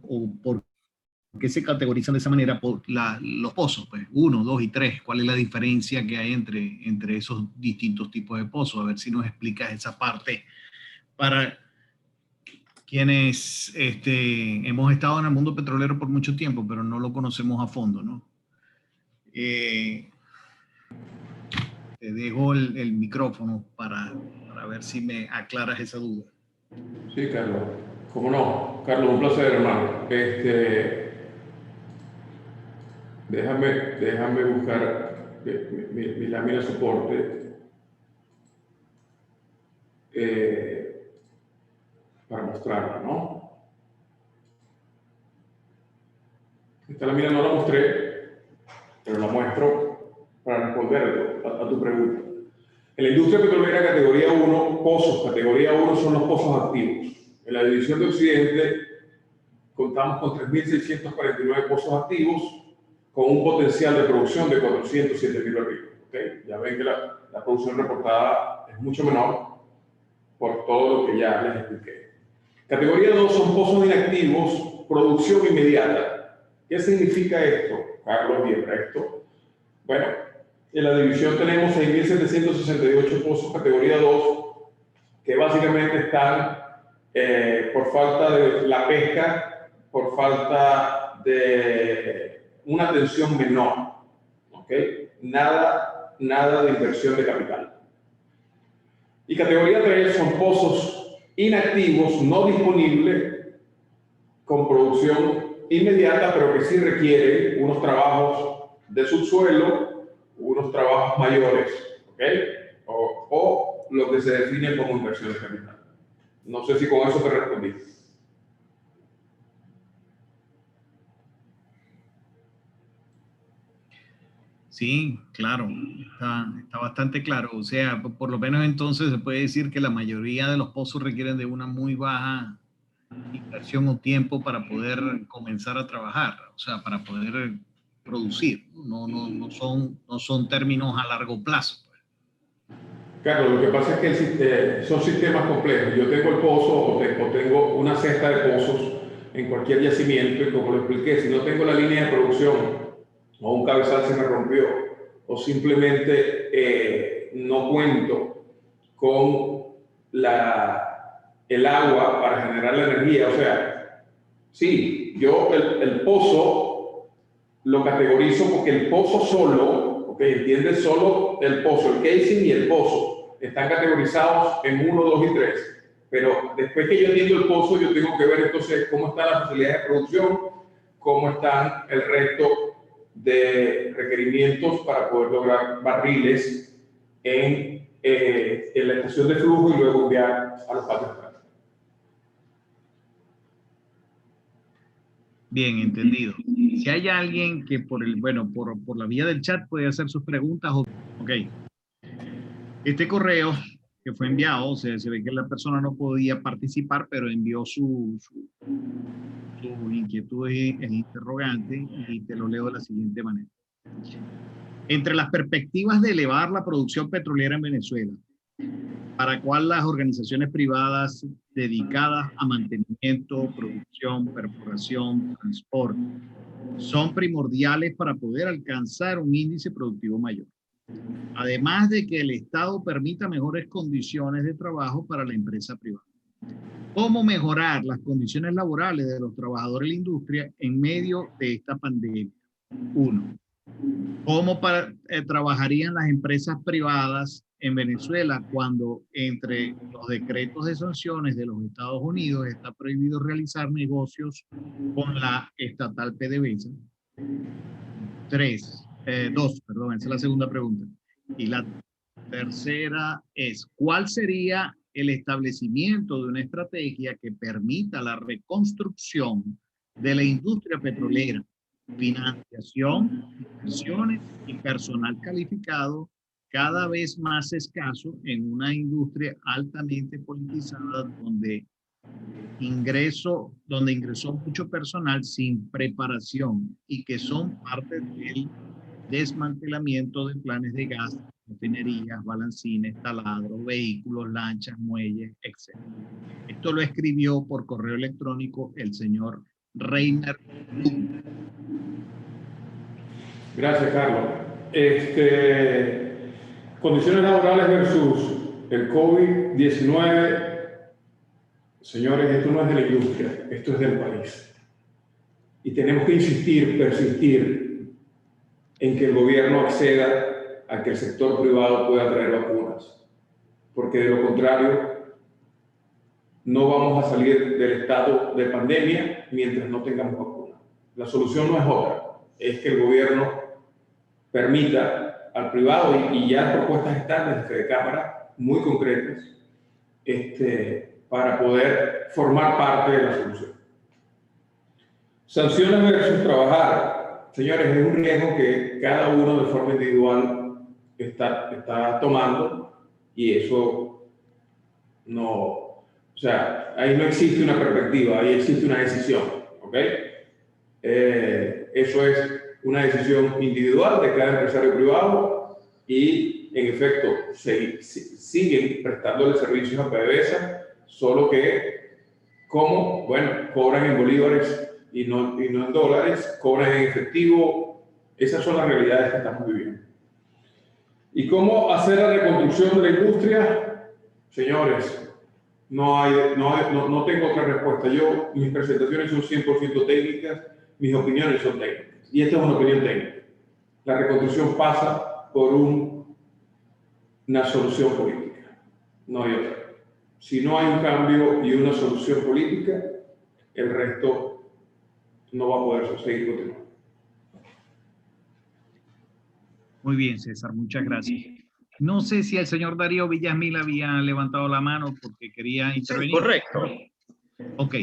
¿O por qué se categorizan de esa manera por los pozos? Pues 1, 2 y 3. ¿Cuál es la diferencia que hay entre esos distintos tipos de pozos? A ver si nos explicas esa parte para quienes hemos estado en el mundo petrolero por mucho tiempo, pero no lo conocemos a fondo, ¿no? Te dejo el micrófono para ver si me aclaras esa duda. Sí, Carlos. ¿Cómo no? Carlos, un placer, hermano. Déjame buscar mi lámina de soporte para mostrarla, ¿no? Esta lámina no la mostré, pero la muestro para responder a tu pregunta. En la industria petrolera categoría 1, pozos categoría 1 son los pozos activos. En la división de Occidente contamos con 3.649 pozos activos con un potencial de producción de 407.000 barriles. ¿Okay? Ya ven que la producción reportada es mucho menor por todo lo que ya les expliqué. Categoría 2 son pozos inactivos, producción inmediata. ¿Qué significa esto, Carlos, y el resto? Bueno, en la división tenemos 6.768 pozos categoría 2 que básicamente están por falta de la pesca, por falta de una atención menor, ¿okay? Nada de inversión de capital. Y categoría 3 son pozos inactivos, no disponibles, con producción inmediata, pero que sí requieren unos trabajos de subsuelo, unos trabajos mayores, ¿okay? O lo que se define como inversión de capital. No sé si con eso te respondí. Sí, claro, está bastante claro. O sea, por lo menos entonces se puede decir que la mayoría de los pozos requieren de una muy baja inversión o tiempo para poder comenzar a trabajar, o sea, para poder producir. No son términos a largo plazo. Claro, lo que pasa es que son sistemas complejos. Yo tengo el pozo o tengo una cesta de pozos en cualquier yacimiento y como lo expliqué, si no tengo la línea de producción o un cabezal se me rompió o simplemente no cuento con el agua para generar la energía, o sea, sí, yo el pozo lo categorizo porque el pozo solo, entiende solo el pozo, el casing y el pozo están categorizados en 1, 2 y 3. Pero después que yo entiendo el pozo, yo tengo que ver entonces cómo están las facilidades de producción, cómo están el resto de requerimientos para poder lograr barriles en en la estación de flujo y luego enviar a los patios. Bien, entendido. Si hay alguien que por la vía del chat puede hacer sus preguntas. Ok. Este correo que fue enviado, o sea, se ve que la persona no podía participar, pero envió su inquietud e interrogante, y te lo leo de la siguiente manera. Entre las perspectivas de elevar la producción petrolera en Venezuela, para cual las organizaciones privadas dedicadas a mantenimiento, producción, perforación, transporte, son primordiales para poder alcanzar un índice productivo mayor. Además de que el Estado permita mejores condiciones de trabajo para la empresa privada. ¿Cómo mejorar las condiciones laborales de los trabajadores de la industria en medio de esta pandemia? 1. ¿Cómo trabajarían las empresas privadas en Venezuela cuando entre los decretos de sanciones de los Estados Unidos está prohibido realizar negocios con la estatal PDVSA? 2, esa es la segunda pregunta. Y la tercera es, ¿cuál sería el establecimiento de una estrategia que permita la reconstrucción de la industria petrolera, financiación, inversiones y personal calificado cada vez más escaso en una industria altamente politizada donde ingresó mucho personal sin preparación y que son parte del desmantelamiento de planes de gas, refinerías, balancines, taladros, vehículos, lanchas, muelles, etc. Esto lo escribió por correo electrónico el señor Reiner. Gracias, Carlos. Condiciones laborales versus el COVID-19. Señores, esto no es de la industria, esto es del país. Y tenemos que persistir en que el gobierno acceda a que el sector privado pueda traer vacunas. Porque de lo contrario, no vamos a salir del estado de pandemia mientras no tengamos vacunas. La solución no es otra, es que el gobierno permita al privado, y ya propuestas están desde Fedecámara muy concretas, para poder formar parte de la solución. Sanciones versus trabajar. Señores, es un riesgo que cada uno de forma individual está tomando, y eso no, o sea, ahí no existe una perspectiva, ahí existe una decisión, ¿ok? Eso es una decisión individual de cada empresario privado, y en efecto siguen prestándole servicios a PDVSA, solo que como, bueno, cobran en bolívares y no en dólares, cobran en efectivo. Esas son las realidades que estamos viviendo. ¿Y cómo hacer la reconstrucción de la industria? Señores, no tengo otra respuesta. Mis presentaciones son 100% técnicas, mis opiniones son técnicas. Y esta es una opinión técnica. La reconstrucción pasa por una solución política. No hay otra. Si no hay un cambio y una solución política, el resto no va a poder seguir continuando. Muy bien, César, muchas gracias. No sé si el señor Darío Villasmil había levantado la mano porque quería intervenir. Sí, correcto. Ok.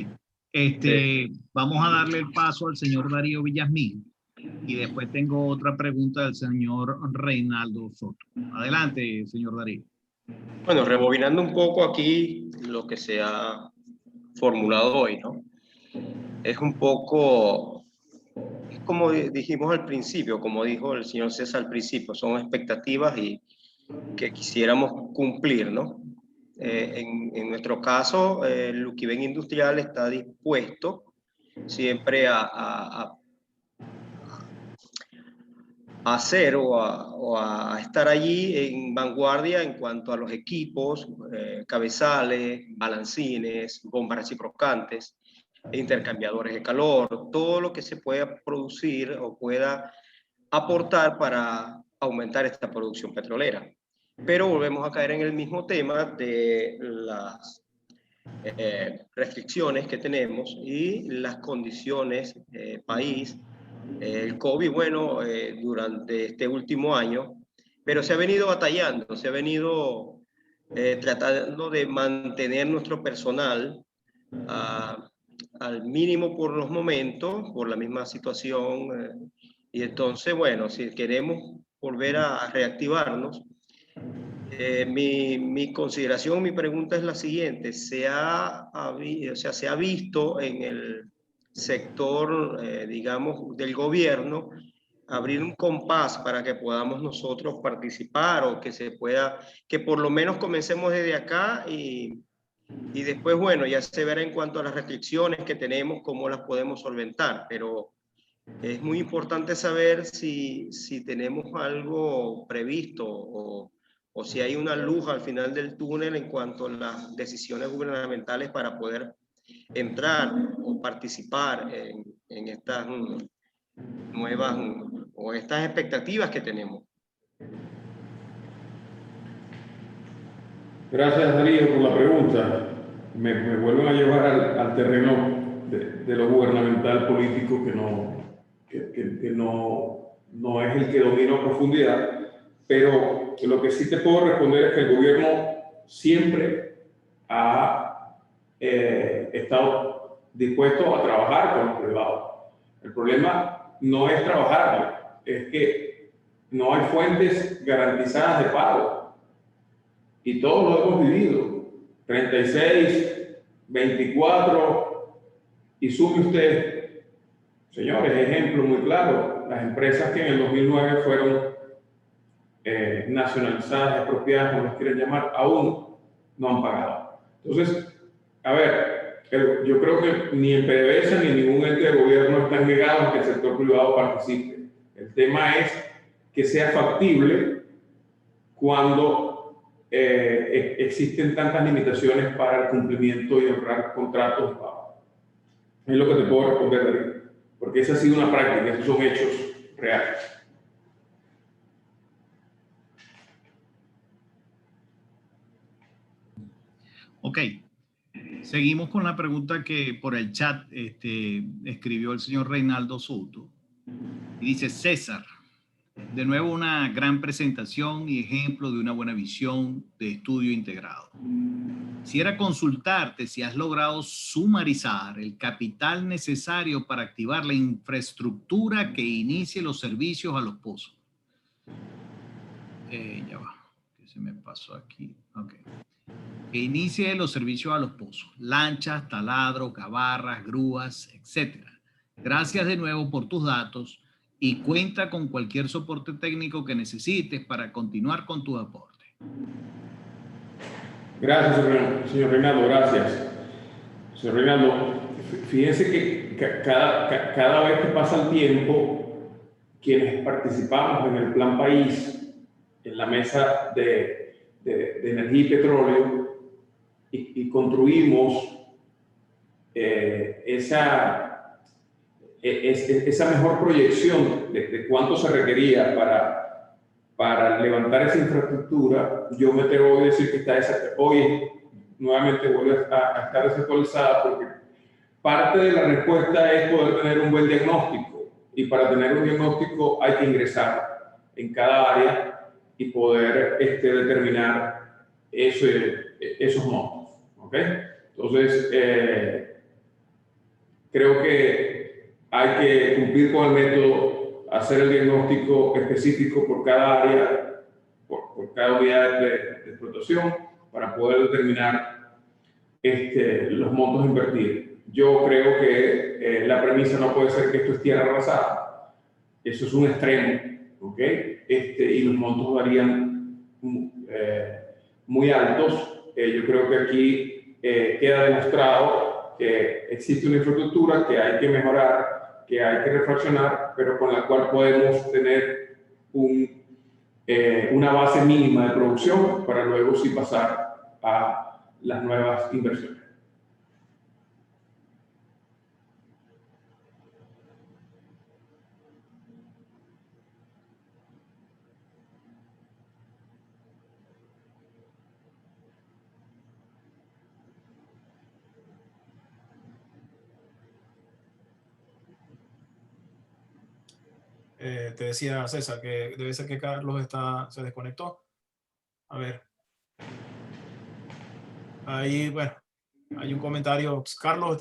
Vamos a darle el paso al señor Darío Villasmil, y después tengo otra pregunta del señor Reinaldo Soto. Adelante, señor Darío. Bueno, rebobinando un poco aquí lo que se ha formulado hoy, ¿no? Es un poco, es como dijimos al principio, como dijo el señor César al principio, son expectativas y que quisiéramos cumplir, ¿no? En nuestro caso, el Luquiben Industrial está dispuesto siempre a hacer o a estar allí en vanguardia en cuanto a los equipos, cabezales, balancines, bombas reciprocantes, intercambiadores de calor, todo lo que se pueda producir o pueda aportar para aumentar esta producción petrolera. Pero volvemos a caer en el mismo tema de las restricciones que tenemos y las condiciones país. El COVID, bueno, durante este último año pero se ha venido batallando, se ha venido tratando de mantener nuestro personal al mínimo por los momentos, por la misma situación. Y entonces, bueno, si queremos volver a reactivarnos, mi consideración, mi pregunta es la siguiente. ¿Se ha visto en el sector, digamos, del gobierno, abrir un compás para que podamos nosotros participar o que se pueda, que por lo menos comencemos desde acá y después, bueno, ya se verá en cuanto a las restricciones que tenemos, cómo las podemos solventar, pero es muy importante saber si tenemos algo previsto o si hay una luz al final del túnel en cuanto a las decisiones gubernamentales para poder entrar o participar en estas nuevas o estas expectativas que tenemos. Gracias, Darío, por la pregunta. Me vuelven a llevar al terreno de lo gubernamental político que no es el que domino a profundidad, pero lo que sí te puedo responder es que el gobierno siempre ha estado dispuesto a trabajar con los privados. El problema no es trabajar, es que no hay fuentes garantizadas de pago. Y todos lo hemos vivido. 36, 24, y sume usted, señores, ejemplo muy claro, las empresas que en el 2009 fueron nacionalizadas, expropiadas, como las quieren llamar, aún no han pagado. Entonces, a ver, yo creo que ni en PDVSA ni en ningún ente de gobierno están negados a que el sector privado participe. El tema es que sea factible cuando existen tantas limitaciones para el cumplimiento y honrar contratos y pagos. Es lo que te puedo responder, Darío, porque esa ha sido una práctica, esos son hechos reales. Ok, seguimos con la pregunta que por el chat escribió el señor Reinaldo Soto. Y dice, César, de nuevo una gran presentación y ejemplo de una buena visión de estudio integrado. Quisiera consultarte si has logrado sumarizar el capital necesario para activar la infraestructura que inicie los servicios a los pozos. Ya va, que se me pasó aquí. Ok. Que inicie los servicios a los pozos, lanchas, taladros, gabarras, grúas, etc. Gracias de nuevo por tus datos y cuenta con cualquier soporte técnico que necesites para continuar con tu aporte. Gracias, señor Reinaldo, gracias. Señor Reinaldo, fíjense que cada vez que pasa el tiempo, quienes participamos en el Plan País, en la mesa de energía y petróleo, y construimos esa mejor proyección de cuánto se requería para levantar esa infraestructura, yo me atrevo a decir que hoy nuevamente vuelve a estar desactualizada, porque parte de la respuesta es poder tener un buen diagnóstico, y para tener un diagnóstico hay que ingresar en cada área y poder determinar esos montos. ¿Okay? Entonces, creo que hay que cumplir con el método, hacer el diagnóstico específico por cada área, por cada unidad de explotación, para poder determinar los montos a invertir. Yo creo que la premisa no puede ser que esto es tierra arrasada. Eso es un extremo, ¿ok? Y los montos varían muy altos. Yo creo que aquí queda demostrado que existe una infraestructura que hay que mejorar, que hay que refaccionar, pero con la cual podemos tener una base mínima de producción para luego sí pasar a las nuevas inversiones. Te decía César que debe ser que Carlos se desconectó. A ver. Ahí, bueno, hay un comentario. Carlos,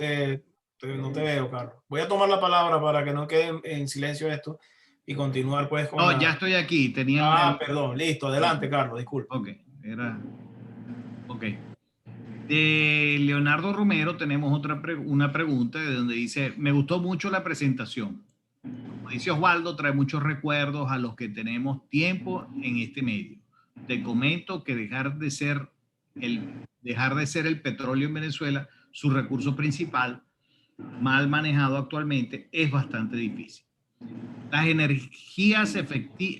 no te veo, Carlos. Voy a tomar la palabra para que no quede en silencio esto y continuar pues con No, ya estoy aquí. Tenía perdón, listo. Adelante, Carlos, disculpa. Ok, ok. De Leonardo Romero tenemos una pregunta de donde dice, me gustó mucho la presentación. Como dice Osvaldo, trae muchos recuerdos a los que tenemos tiempo en este medio. Te comento que dejar de ser el petróleo en Venezuela, su recurso principal, mal manejado actualmente, es bastante difícil. Las energías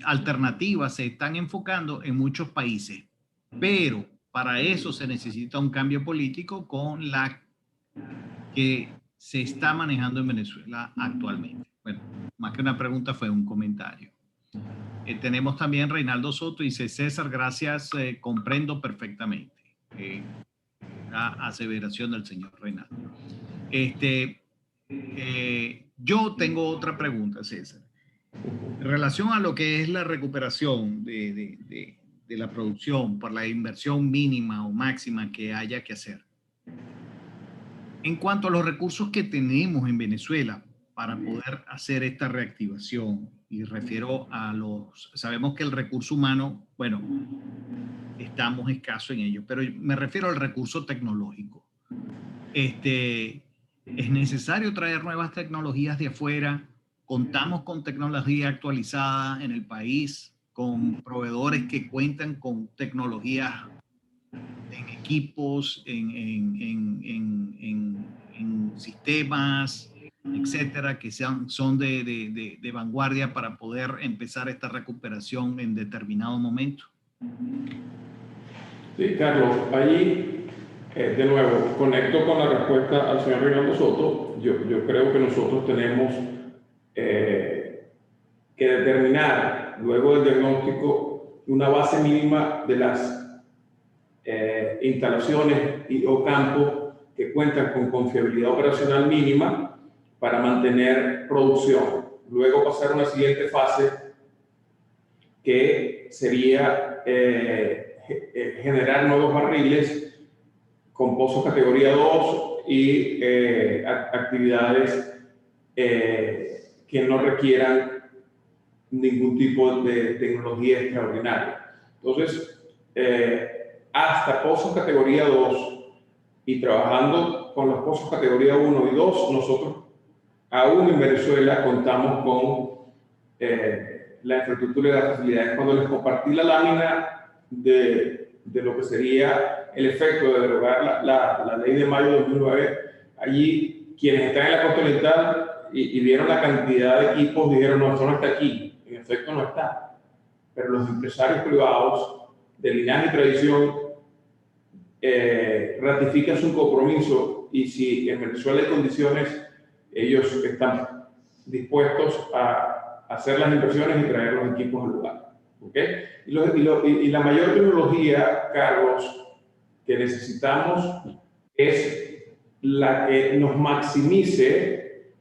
alternativas se están enfocando en muchos países, pero para eso se necesita un cambio político con la que se está manejando en Venezuela actualmente. Bueno, más que una pregunta fue un comentario. Tenemos también Reinaldo Soto, dice César, gracias, comprendo perfectamente. La aseveración del señor Reinaldo. Yo tengo otra pregunta, César. En relación a lo que es la recuperación de la producción por la inversión mínima o máxima que haya que hacer. En cuanto a los recursos que tenemos en Venezuela para poder hacer esta reactivación, y refiero a sabemos que el recurso humano, bueno, estamos escasos en ello, pero me refiero al recurso tecnológico. ¿Es necesario traer nuevas tecnologías de afuera? Contamos con tecnología actualizada en el país, con proveedores que cuentan con tecnologías en equipos, en sistemas, etcétera, que son de vanguardia para poder empezar esta recuperación en determinado momento. Sí, Carlos, ahí de nuevo conecto con la respuesta al señor Reinaldo Soto. Yo creo que nosotros tenemos que determinar luego del diagnóstico una base mínima de las instalaciones o campos que cuentan con confiabilidad operacional mínima para mantener producción. Luego pasar a una siguiente fase que sería generar nuevos barriles con pozos categoría 2 y actividades que no requieran ningún tipo de tecnología extraordinaria. Entonces, hasta pozos categoría 2 y trabajando con los pozos categoría 1 y 2, nosotros aún en Venezuela contamos con la infraestructura y las facilidades. Cuando les compartí la lámina de lo que sería el efecto de derogar la ley de mayo de 2009, allí quienes están en la costa oriental y vieron la cantidad de equipos dijeron, no, esto no está aquí. En efecto no está, pero los empresarios privados de linaje y tradición ratifican su compromiso, y si en Venezuela hay condiciones, ellos están dispuestos a hacer las inversiones y traer los equipos al lugar. ¿Okay? Y la mayor tecnología, Carlos, que necesitamos es la que nos maximice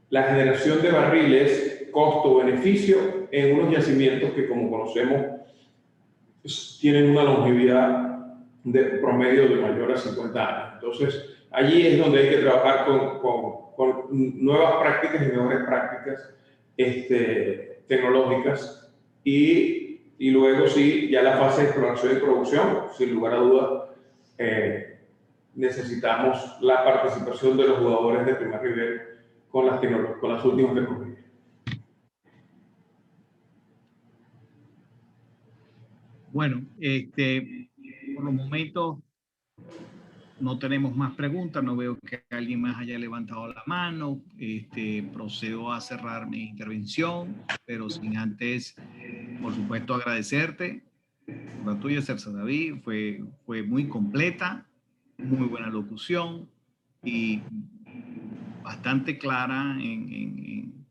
la generación de barriles costo-beneficio en unos yacimientos que, como conocemos, tienen una longevidad de promedio de mayor a 50 años. Entonces, allí es donde hay que trabajar con nuevas prácticas y mejores prácticas tecnológicas y luego sí, ya la fase de exploración y producción, sin lugar a dudas, necesitamos la participación de los jugadores de primer nivel con las últimas tecnologías. Bueno, por los momentos no tenemos más preguntas, no veo que alguien más haya levantado la mano. Procedo a cerrar mi intervención, pero sin antes, por supuesto, agradecerte por la tuya, César David. Fue muy completa, muy buena locución y bastante clara en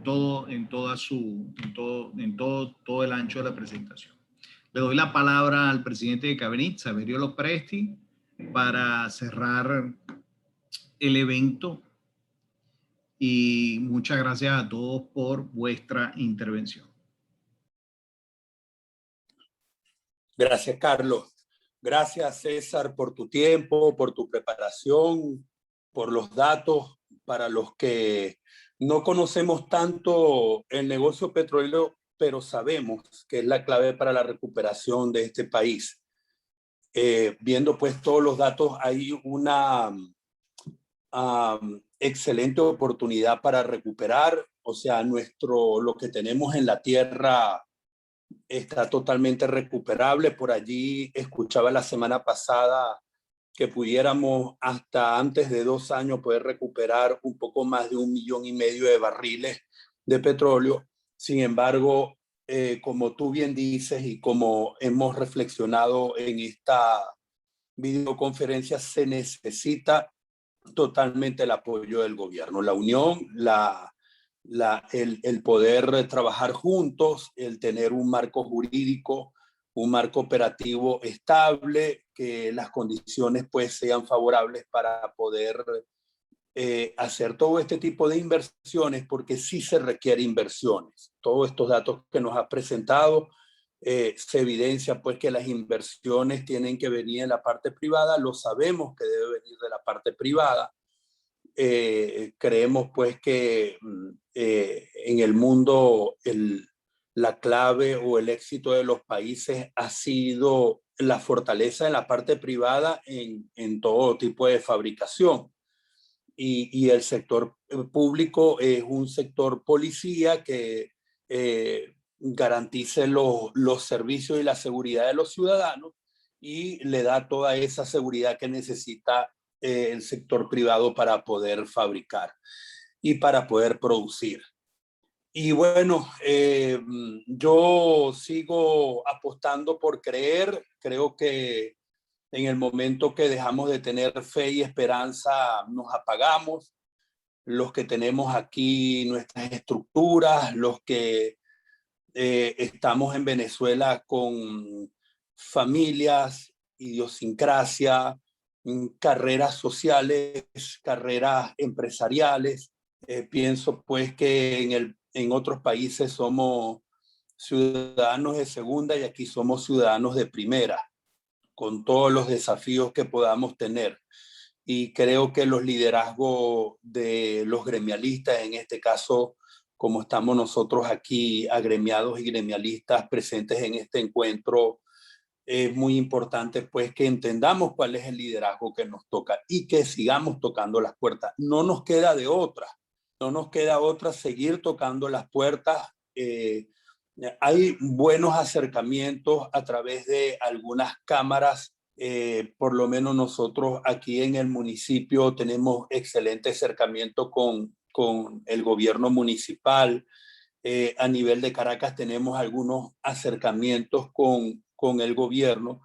todo el ancho de la presentación. Le doy la palabra al presidente de Cabenit, Saverio Lopresti, para cerrar el evento y muchas gracias a todos por vuestra intervención. Gracias, Carlos. Gracias, César, por tu tiempo, por tu preparación, por los datos. Para los que no conocemos tanto el negocio petrolero, pero sabemos que es la clave para la recuperación de este país. Viendo pues todos los datos, hay una excelente oportunidad para recuperar. O sea, lo que tenemos en la tierra está totalmente recuperable. Por allí escuchaba la semana pasada que pudiéramos hasta antes de 2 años poder recuperar un poco más de 1,5 millones de barriles de petróleo. Sin embargo, como tú bien dices y como hemos reflexionado en esta videoconferencia, se necesita totalmente el apoyo del gobierno, la unión, el poder trabajar juntos, el tener un marco jurídico, un marco operativo estable, que las condiciones pues sean favorables para poder hacer todo este tipo de inversiones, porque sí se requiere inversiones. Todos estos datos que nos has presentado, se evidencia pues que las inversiones tienen que venir de la parte privada, lo sabemos que debe venir de la parte privada. Creemos pues que en el mundo la clave o el éxito de los países ha sido la fortaleza en la parte privada en todo tipo de fabricación. Y el sector público es un sector policía que garantice los servicios y la seguridad de los ciudadanos y le da toda esa seguridad que necesita el sector privado para poder fabricar y para poder producir. Y bueno, yo sigo apostando por creer. Creo que en el momento que dejamos de tener fe y esperanza, nos apagamos. Los que tenemos aquí nuestras estructuras, los que estamos en Venezuela con familias, idiosincrasia, carreras sociales, carreras empresariales. Pienso pues que en otros países somos ciudadanos de segunda y aquí somos ciudadanos de primera, con todos los desafíos que podamos tener. Y creo que los liderazgos de los gremialistas, en este caso, como estamos nosotros aquí, agremiados y gremialistas presentes en este encuentro, es muy importante pues que entendamos cuál es el liderazgo que nos toca y que sigamos tocando las puertas. No nos queda de otra, no nos queda otra seguir tocando las puertas. Hay buenos acercamientos a través de algunas cámaras. Por lo menos nosotros aquí en el municipio tenemos excelente acercamiento con el gobierno municipal. A nivel de Caracas tenemos algunos acercamientos con el gobierno.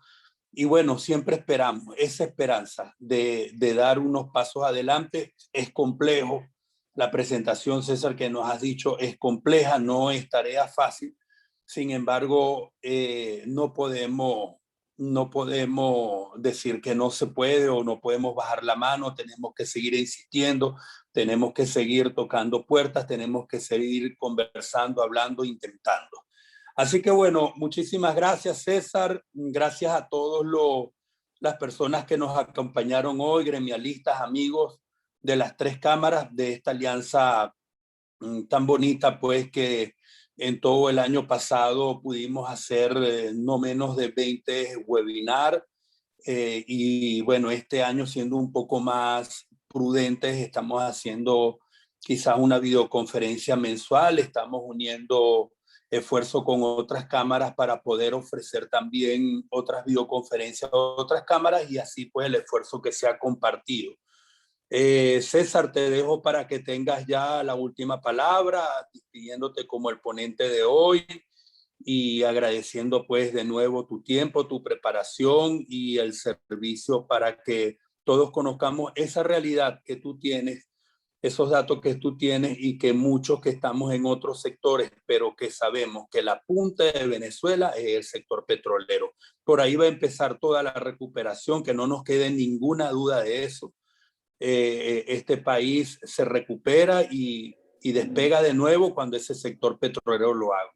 Y bueno, siempre esperamos esa esperanza de dar unos pasos adelante. Es complejo. La presentación, César, que nos has dicho es compleja, no es tarea fácil. Sin embargo, no podemos decir que no se puede o no podemos bajar la mano. Tenemos que seguir insistiendo, tenemos que seguir tocando puertas, tenemos que seguir conversando, hablando, intentando. Así que bueno, muchísimas gracias, César. Gracias a todas las personas que nos acompañaron hoy, gremialistas, amigos de las 3 cámaras de esta alianza tan bonita, pues que en todo el año pasado pudimos hacer no menos de 20 webinars y bueno, este año siendo un poco más prudentes, estamos haciendo quizás una videoconferencia mensual, estamos uniendo esfuerzo con otras cámaras para poder ofrecer también otras videoconferencias a otras cámaras y así pues el esfuerzo que se ha compartido. César, te dejo para que tengas ya la última palabra, despidiéndote como el ponente de hoy y agradeciendo pues de nuevo tu tiempo, tu preparación y el servicio para que todos conozcamos esa realidad que tú tienes, esos datos que tú tienes y que muchos que estamos en otros sectores, pero que sabemos que la punta de Venezuela es el sector petrolero. Por ahí va a empezar toda la recuperación, que no nos quede ninguna duda de eso. este país se recupera y despega de nuevo cuando ese sector petrolero lo haga.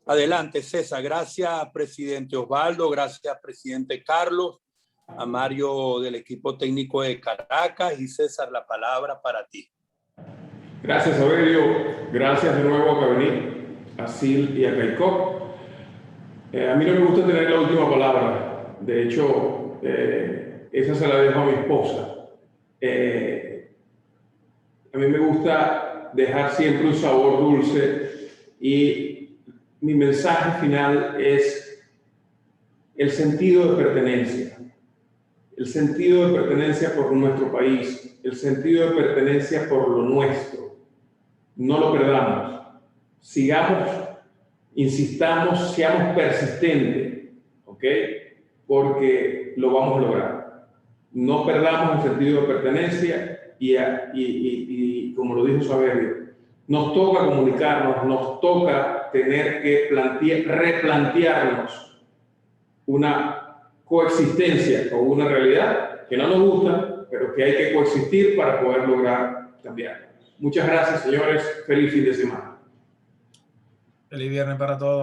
Adelante, César. Gracias, presidente Osvaldo. Gracias, presidente Carlos. A Mario del equipo técnico de Caracas. Y César, la palabra para ti. Gracias, Aurelio. Gracias de nuevo a Cabení, a Sil y a Caicó. A mí no me gusta tener la última palabra. De hecho, esa se la dejo a mi esposa. A mí me gusta dejar siempre un sabor dulce y mi mensaje final es el sentido de pertenencia. El sentido de pertenencia por nuestro país, el sentido de pertenencia por lo nuestro. No lo perdamos. Sigamos, insistamos, seamos persistentes, ¿ok? Porque lo vamos a lograr. No perdamos el sentido de pertenencia y como lo dijo Saverio, nos toca comunicarnos, nos toca tener que replantearnos una coexistencia con una realidad que no nos gusta, pero que hay que coexistir para poder lograr cambiar. Muchas gracias, señores. Feliz fin de semana. Feliz viernes para todos.